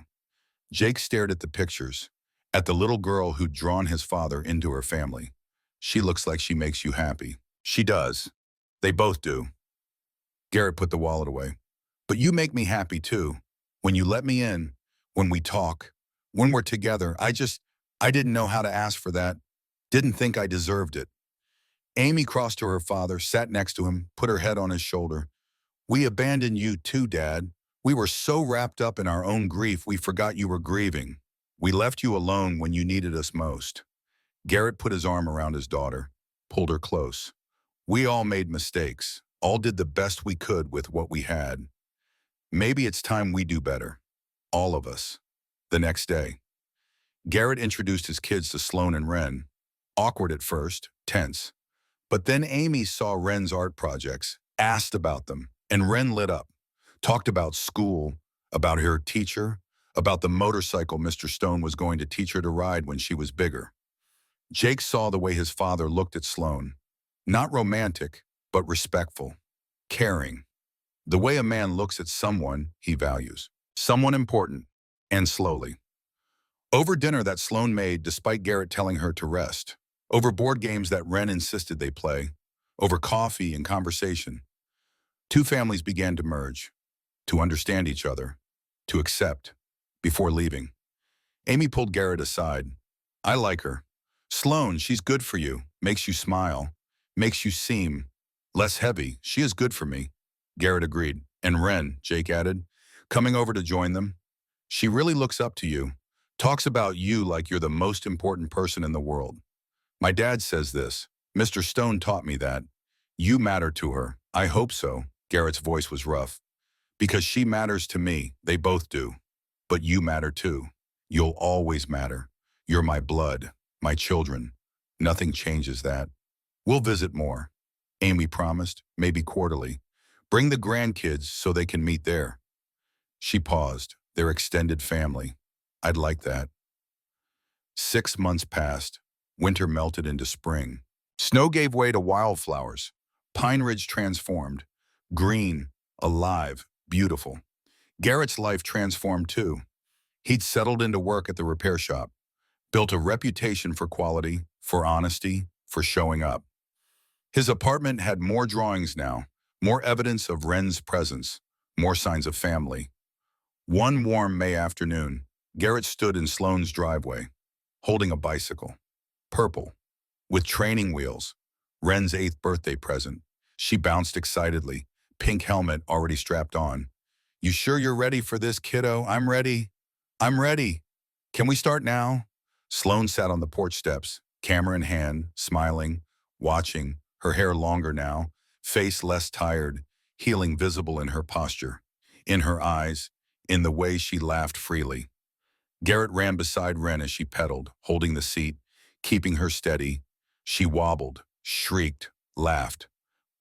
Jake stared at the pictures, at the little girl who'd drawn his father into her family. She looks like she makes you happy. She does. They both do. Garrett put the wallet away. But you make me happy too. When you let me in, when we talk, when we're together, I didn't know how to ask for that. Didn't think I deserved it. Amy crossed to her father, sat next to him, put her head on his shoulder. We abandoned you too, Dad. We were so wrapped up in our own grief we forgot you were grieving. We left you alone when you needed us most. Garrett put his arm around his daughter, pulled her close. We all made mistakes, all did the best we could with what we had. Maybe it's time we do better. All of us. The next day, Garrett introduced his kids to Sloan and Wren. Awkward at first, tense. But then Amy saw Wren's art projects, asked about them, and Wren lit up. Talked about school, about her teacher, about the motorcycle Mr. Stone was going to teach her to ride when she was bigger. Jake saw the way his father looked at Sloan. Not romantic, but respectful, caring. The way a man looks at someone he values. Someone important, and slowly. Over dinner that Sloan made despite Garrett telling her to rest. Over board games that Wren insisted they play. Over coffee and conversation. Two families began to merge, to understand each other, to accept, before leaving. Amy pulled Garrett aside. I like her. Sloan, she's good for you, makes you smile, makes you seem less heavy. She is good for me. Garrett agreed. And Wren, Jake added, coming over to join them. She really looks up to you, talks about you like you're the most important person in the world. My dad says this. Mr. Stone taught me that. You matter to her. I hope so. Garrett's voice was rough. Because she matters to me. They both do. But you matter too. You'll always matter. You're my blood, my children. Nothing changes that. We'll visit more. Amy promised, maybe quarterly. Bring the grandkids so they can meet there. She paused. Their extended family. I'd like that. 6 months passed. Winter melted into spring. Snow gave way to wildflowers. Pine Ridge transformed. Green, alive, beautiful. Garrett's life transformed too. He'd settled into work at the repair shop. Built a reputation for quality, for honesty, for showing up. His apartment had more drawings now, more evidence of Wren's presence, more signs of family. One warm May afternoon, Garrett stood in Sloan's driveway, holding a bicycle. Purple, with training wheels, Wren's 8th birthday present. She bounced excitedly, pink helmet already strapped on. You sure you're ready for this, kiddo? I'm ready. I'm ready. Can we start now? Sloane sat on the porch steps, camera in hand, smiling, watching, her hair longer now, face less tired, healing visible in her posture, in her eyes, in the way she laughed freely. Garrett ran beside Wren as she pedaled, holding the seat, keeping her steady. She wobbled, shrieked, laughed,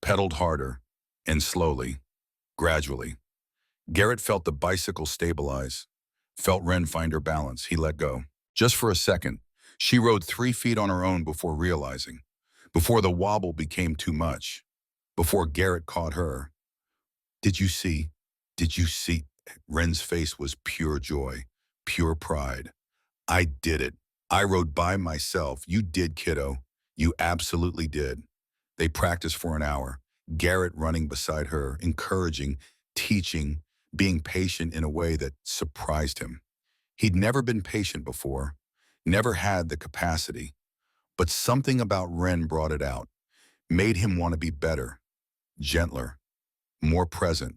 pedaled harder, and slowly, gradually. Garrett felt the bicycle stabilize, felt Wren find her balance. He let go. Just for a second, she rode 3 feet on her own before realizing, before the wobble became too much, before Garrett caught her. Did you see? Did you see? Wren's face was pure joy, pure pride. I did it. I rode by myself. You did, kiddo. You absolutely did. They practiced for an hour, Garrett running beside her, encouraging, teaching, being patient in a way that surprised him. He'd never been patient before, never had the capacity, but something about Wren brought it out, made him want to be better, gentler, more present.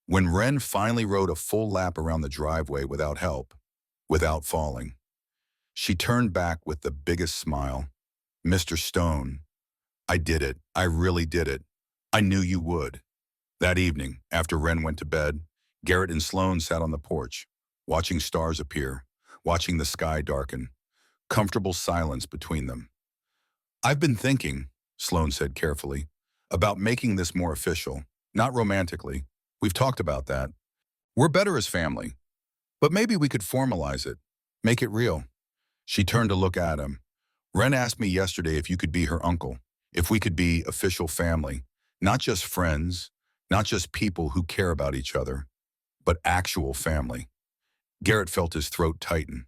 When Wren finally rode a full lap around the driveway without help, without falling, she turned back with the biggest smile. Mr. Stone, I did it. I really did it. I knew you would. That evening, after Wren went to bed, Garrett and Sloane sat on the porch, watching stars appear, watching the sky darken, comfortable silence between them. I've been thinking, Sloane said carefully, about making this more official, not romantically. We've talked about that. We're better as family, but maybe we could formalize it, make it real. She turned to look at him. Wren asked me yesterday if you could be her uncle, if we could be official family, not just friends, not just people who care about each other, but actual family. Garrett felt his throat tighten.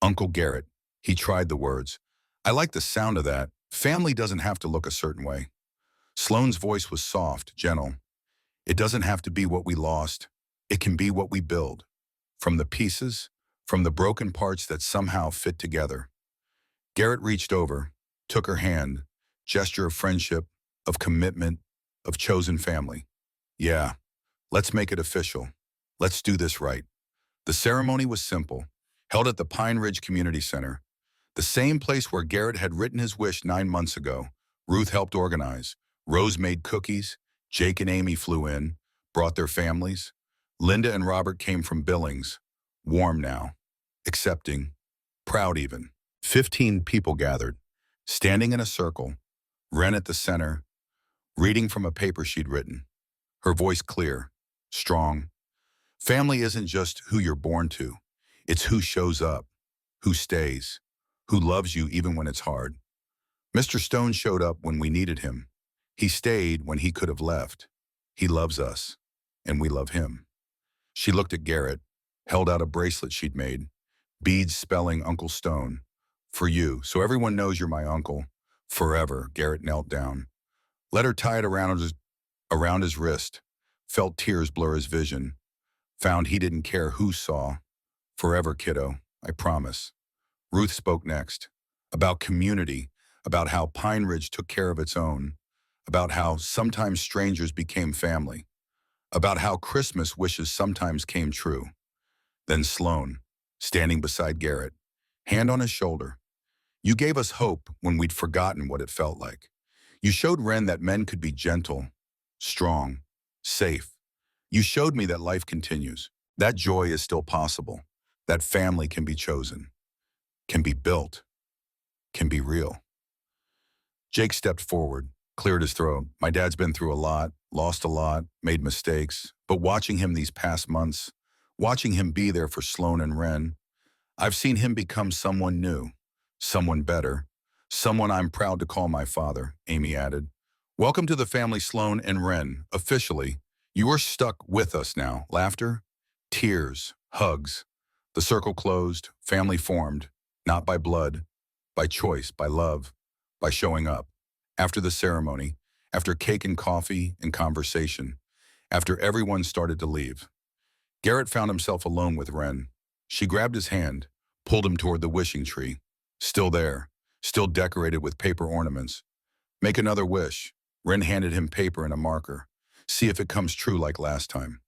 Uncle Garrett. He tried the words. I like the sound of that. Family doesn't have to look a certain way. Sloane's voice was soft, gentle. It doesn't have to be what we lost. It can be what we build. From the pieces, from the broken parts that somehow fit together. Garrett reached over, took her hand, gesture of friendship, of commitment, of chosen family. Yeah, let's make it official. Let's do this right. The ceremony was simple, held at the Pine Ridge Community Center, the same place where Garrett had written his wish 9 months ago. Ruth helped organize. Rose made cookies. Jake and Amy flew in, brought their families. Linda and Robert came from Billings, warm now, accepting, proud even. 15 people gathered, standing in a circle, Wren at the center, reading from a paper she'd written, her voice clear, strong. Family isn't just who you're born to. It's who shows up, who stays, who loves you even when it's hard. Mr. Stone showed up when we needed him. He stayed when he could have left. He loves us, and we love him. She looked at Garrett, held out a bracelet she'd made, beads spelling Uncle Stone. For you, so everyone knows you're my uncle. Forever. Garrett knelt down. Let her tie it around his wrist, felt tears blur his vision, found he didn't care who saw. Forever, kiddo, I promise. Ruth spoke next, about community, about how Pine Ridge took care of its own, about how sometimes strangers became family, about how Christmas wishes sometimes came true. Then Sloane, standing beside Garrett, hand on his shoulder. You gave us hope when we'd forgotten what it felt like. You showed Wren that men could be gentle, strong, safe. You showed me that life continues. That joy is still possible. That family can be chosen, can be built, can be real. Jake stepped forward, cleared his throat. My dad's been through a lot, lost a lot, made mistakes. But watching him these past months, watching him be there for Sloane and Wren, I've seen him become someone new, someone better, someone I'm proud to call my father, Amy added. Welcome to the family, Sloane and Wren, officially. You are stuck with us now. Laughter, tears, hugs. The circle closed, family formed, not by blood, by choice, by love, by showing up. After the ceremony, after cake and coffee and conversation, after everyone started to leave, Garrett found himself alone with Wren. She grabbed his hand, pulled him toward the wishing tree. Still there, still decorated with paper ornaments. Make another wish. Wren handed him paper and a marker. See if it comes true like last time.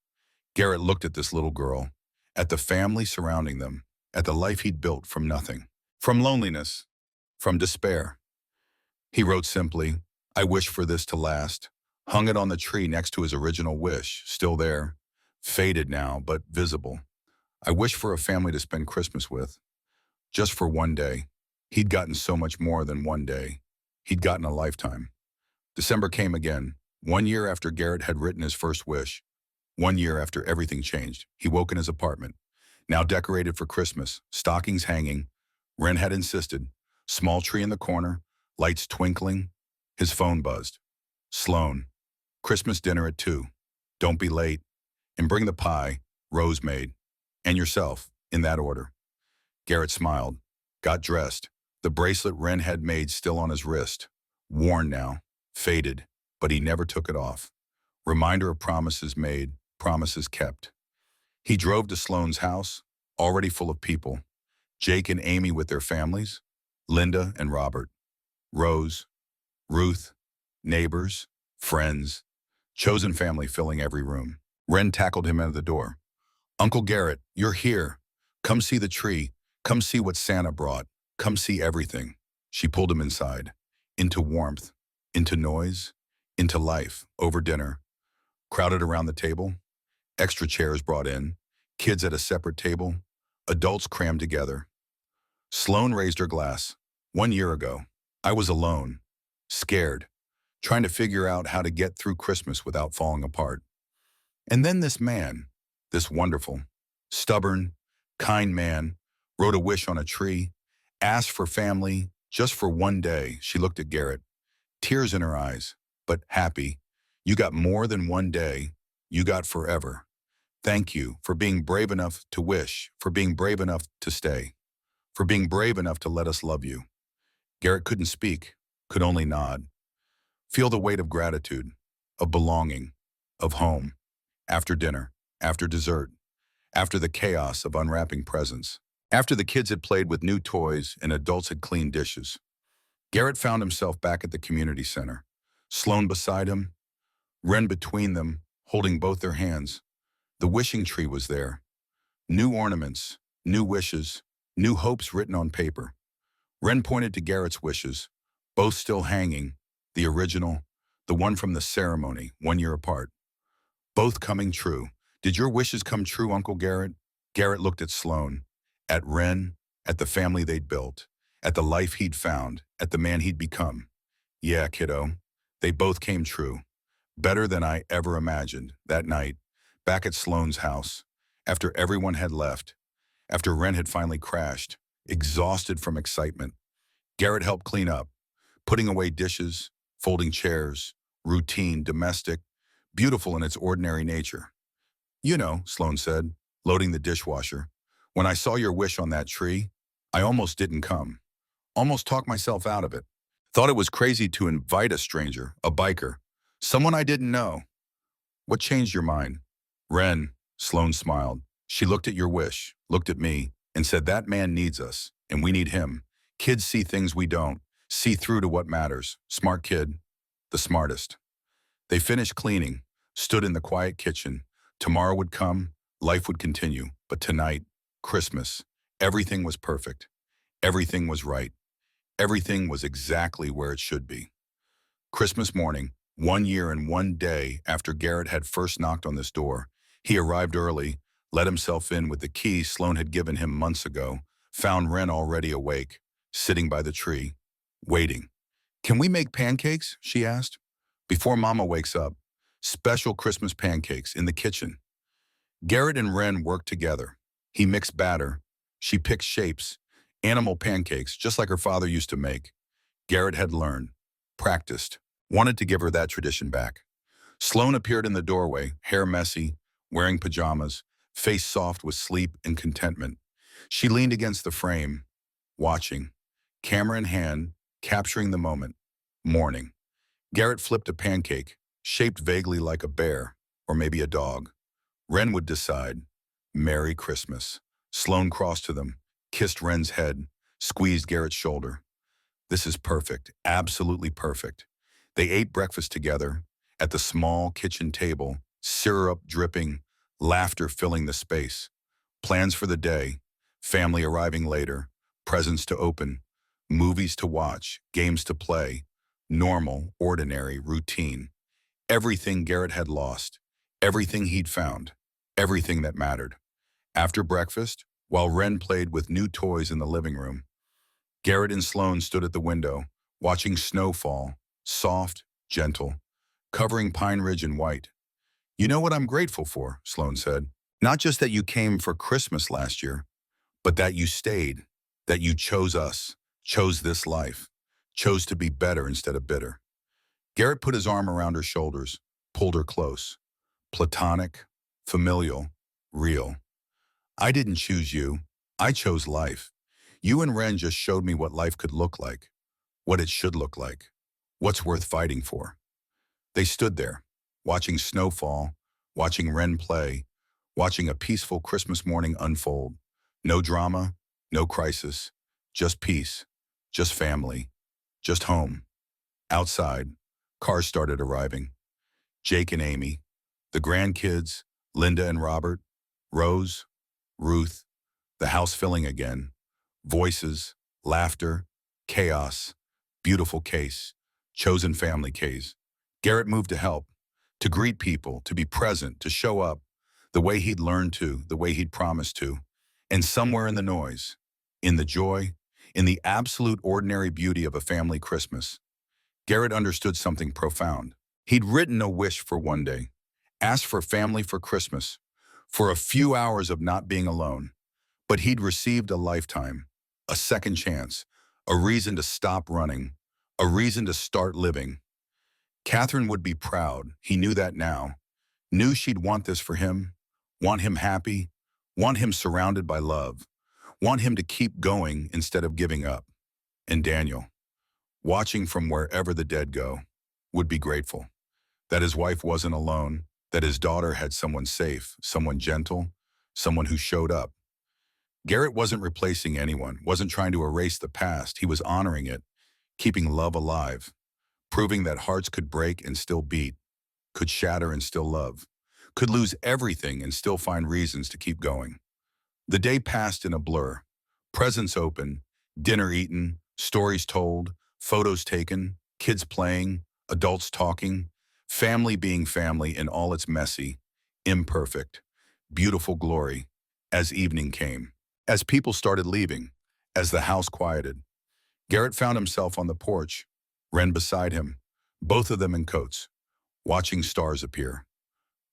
Garrett looked at this little girl, at the family surrounding them, at the life he'd built from nothing, from loneliness, from despair. He wrote simply, "I wish for this to last," hung it on the tree next to his original wish, still there, faded now, but visible. "I wish for a family to spend Christmas with, just for one day." He'd gotten so much more than one day. He'd gotten a lifetime. December came again, 1 year after Garrett had written his first wish, 1 year after everything changed. He woke in his apartment, now decorated for Christmas, stockings hanging. Wren had insisted. Small tree in the corner, lights twinkling. His phone buzzed. "Sloan, Christmas dinner at 2. Don't be late. And bring the pie, Rose made. And yourself, in that order." Garrett smiled, got dressed, the bracelet Wren had made still on his wrist. Worn now, faded, but he never took it off. Reminder of promises made, promises kept. He drove to Sloan's house, already full of people. Jake and Amy with their families, Linda and Robert, Rose, Ruth, neighbors, friends, chosen family filling every room. Wren tackled him out of the door. "Uncle Garrett, you're here. Come see the tree. Come see what Santa brought. Come see everything." She pulled him inside, into warmth, into noise, into life, over dinner. Crowded around the table, extra chairs brought in, kids at a separate table, adults crammed together. Sloan raised her glass. "1 year ago, I was alone, scared, trying to figure out how to get through Christmas without falling apart. And then this man, this wonderful, stubborn, kind man, wrote a wish on a tree, asked for family just for one day." She looked at Garrett, tears in her eyes, but happy. "You got more than one day. You got forever. Thank you for being brave enough to wish, for being brave enough to stay, for being brave enough to let us love you." Garrett couldn't speak, could only nod. Feel the weight of gratitude, of belonging, of home. After dinner, after dessert, after the chaos of unwrapping presents, after the kids had played with new toys and adults had cleaned dishes, Garrett found himself back at the community center. Sloan beside him, Wren between them, holding both their hands. The wishing tree was there. New ornaments, new wishes, new hopes written on paper. Wren pointed to Garrett's wishes, both still hanging, the original, the one from the ceremony, 1 year apart. Both coming true. "Did your wishes come true, Uncle Garrett?" Garrett looked at Sloan, at Wren, at the family they'd built, at the life he'd found, at the man he'd become. "Yeah, kiddo, they both came true. Better than I ever imagined." That night, back at Sloan's house, after everyone had left, after Wren had finally crashed, exhausted from excitement, Garrett helped clean up, putting away dishes, folding chairs, routine, domestic, beautiful in its ordinary nature. "You know," Sloan said, loading the dishwasher, "when I saw your wish on that tree, I almost didn't come. Almost talked myself out of it. Thought it was crazy to invite a stranger, a biker, someone I didn't know. What changed your mind?" "Wren," Sloan smiled. "She looked at your wish, looked at me, and said that man needs us, and we need him. Kids see things we don't, see through to what matters. Smart kid, the smartest." They finished cleaning, stood in the quiet kitchen. Tomorrow would come, life would continue, but tonight, Christmas, everything was perfect. Everything was right. Everything was exactly where it should be. Christmas morning, 1 year and one day after Garrett had first knocked on this door, he arrived early, let himself in with the key Sloan had given him months ago, found Wren already awake, sitting by the tree, waiting. "Can we make pancakes?" she asked. "Before Mama wakes up. Special Christmas pancakes in the kitchen." Garrett and Wren worked together. He mixed batter. She picked shapes. Animal pancakes, just like her father used to make. Garrett had learned, practiced, wanted to give her that tradition back. Sloan appeared in the doorway, hair messy, wearing pajamas, face soft with sleep and contentment. She leaned against the frame, watching, camera in hand, capturing the moment. Morning. Garrett flipped a pancake, shaped vaguely like a bear, or maybe a dog. Wren would decide. "Merry Christmas." Sloan crossed to them, kissed Wren's head, squeezed Garrett's shoulder. "This is perfect, absolutely perfect." They ate breakfast together, at the small kitchen table, syrup dripping, laughter filling the space, plans for the day, family arriving later, presents to open, movies to watch, games to play, normal, ordinary, routine. Everything Garrett had lost, everything he'd found, everything that mattered. After breakfast, while Wren played with new toys in the living room, Garrett and Sloane stood at the window, watching snow fall, soft, gentle, covering Pine Ridge in white. "You know what I'm grateful for," Sloane said. "Not just that you came for Christmas last year, but that you stayed, that you chose us, chose this life, chose to be better instead of bitter." Garrett put his arm around her shoulders, pulled her close. Platonic, familial, real. "I didn't choose you. I chose life. You and Ren just showed me what life could look like, what it should look like, what's worth fighting for." They stood there, watching snowfall, watching Ren play, watching a peaceful Christmas morning unfold. No drama, no crisis, just peace, just family, just home. Outside, cars started arriving. Jake and Amy, the grandkids, Linda and Robert, Rose, Ruth, the house filling again. Voices, laughter, chaos, beautiful case, chosen family case. Garrett moved to help, to greet people, to be present, to show up, the way he'd learned to, the way he'd promised to. And somewhere in the noise, in the joy, in the absolute ordinary beauty of a family Christmas, Garrett understood something profound. He'd written a wish for one day, asked for family for Christmas, for a few hours of not being alone. But he'd received a lifetime, a second chance, a reason to stop running, a reason to start living. Catherine would be proud, he knew that now. Knew she'd want this for him, want him happy, want him surrounded by love, want him to keep going instead of giving up. And Daniel, watching from wherever the dead go, would be grateful that his wife wasn't alone, that his daughter had someone safe, someone gentle, someone who showed up. Garrett wasn't replacing anyone, wasn't trying to erase the past. He was honoring it, keeping love alive, proving that hearts could break and still beat, could shatter and still love, could lose everything and still find reasons to keep going. The day passed in a blur. Presents open, dinner eaten, stories told, photos taken, kids playing, adults talking, family being family in all its messy, imperfect, beautiful glory, as evening came. As people started leaving, as the house quieted, Garrett found himself on the porch, Wren beside him, both of them in coats, watching stars appear.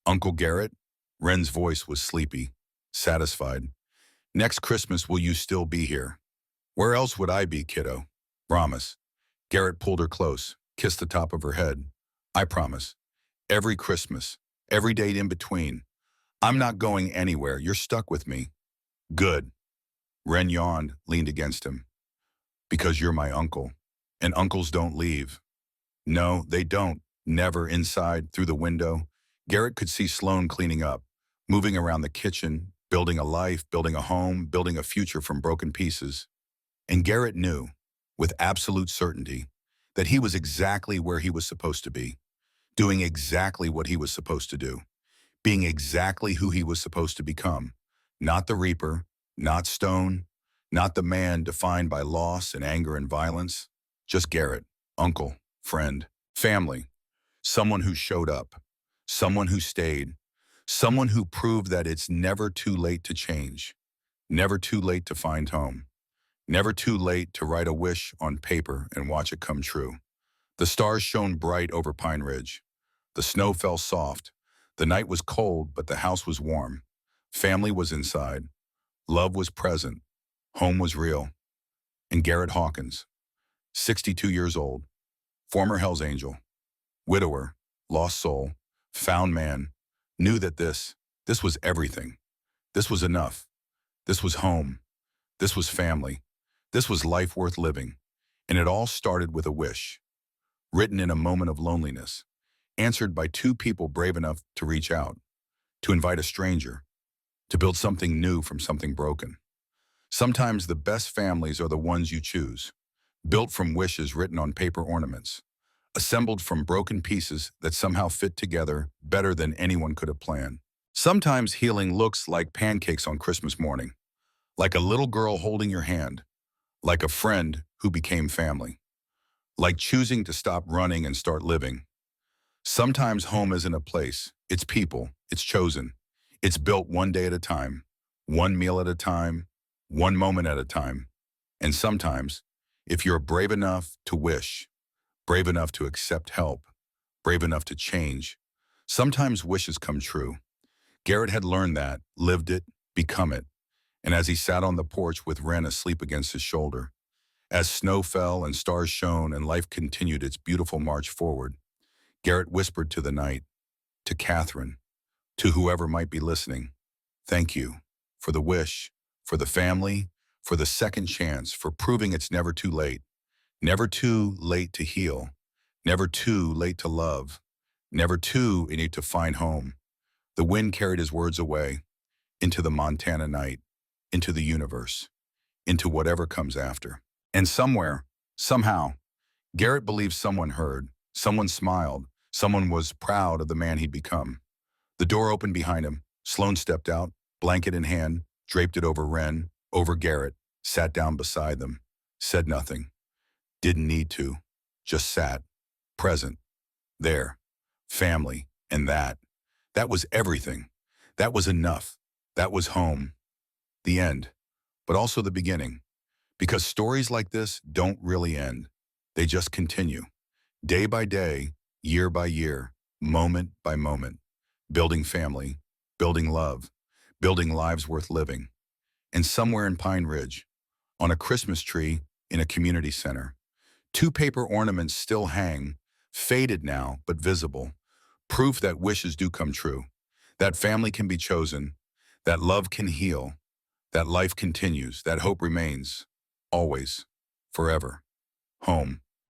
"Uncle Garrett?" Wren's voice was sleepy, satisfied. "Next Christmas will you still be here?" "Where else would I be, kiddo?" "Promise." Garrett pulled her close, kissed the top of her head. "I promise. Every Christmas, every date in between. I'm not going anywhere. You're stuck with me." "Good." Wren yawned, leaned against him. "Because you're my uncle. And uncles don't leave." "No, they don't." Never. Inside, through the window, Garrett could see Sloane cleaning up, moving around the kitchen, building a life, building a home, building a future from broken pieces. And Garrett knew, with absolute certainty, that he was exactly where he was supposed to be, doing exactly what he was supposed to do, being exactly who he was supposed to become. Not the Reaper, not Stone, not the man defined by loss and anger and violence. Just Garrett, uncle, friend, family, someone who showed up, someone who stayed, someone who proved that it's never too late to change, never too late to find home, never too late to write a wish on paper and watch it come true. The stars shone bright over Pine Ridge. The snow fell soft. The night was cold, but the house was warm. Family was inside. Love was present. Home was real. And Garrett Hawkins, 62 years old, former Hells Angel, widower, lost soul, found man, knew that this was everything. This was enough. This was home. This was family. This was life worth living. And it all started with a wish, written in a moment of loneliness, answered by two people brave enough to reach out, to invite a stranger, to build something new from something broken. Sometimes the best families are the ones you choose, built from wishes written on paper ornaments, assembled from broken pieces that somehow fit together better than anyone could have planned. Sometimes healing looks like pancakes on Christmas morning, like a little girl holding your hand, like a friend who became family, like choosing to stop running and start living. Sometimes home isn't a place, it's people, it's chosen. It's built one day at a time, one meal at a time, one moment at a time. And sometimes, if you're brave enough to wish, brave enough to accept help, brave enough to change, sometimes wishes come true. Garrett had learned that, lived it, become it. And as he sat on the porch with Wren asleep against his shoulder, as snow fell and stars shone and life continued its beautiful march forward, Garrett whispered to the night, to Catherine, to whoever might be listening, thank you for the wish, for the family, for the second chance, for proving it's never too late to heal, never too late to love, never too late to find home. The wind carried his words away, into the Montana night, into the universe, into whatever comes after. And somewhere, somehow, Garrett believed someone heard, someone smiled, someone was proud of the man he'd become. The door opened behind him. Sloan stepped out, blanket in hand, draped it over Wren, over Garrett, sat down beside them, said nothing, didn't need to, just sat, present, there, family, and that. That was everything. That was enough. That was home. The end, but also the beginning. Because stories like this don't really end. They just continue. Day by day, year by year, moment by moment. Building family, building love, building lives worth living. And somewhere in Pine Ridge, on a Christmas tree in a community center, two paper ornaments still hang, faded now, but visible. Proof that wishes do come true. That family can be chosen. That love can heal. That life continues. That hope remains. Always. Forever. Home.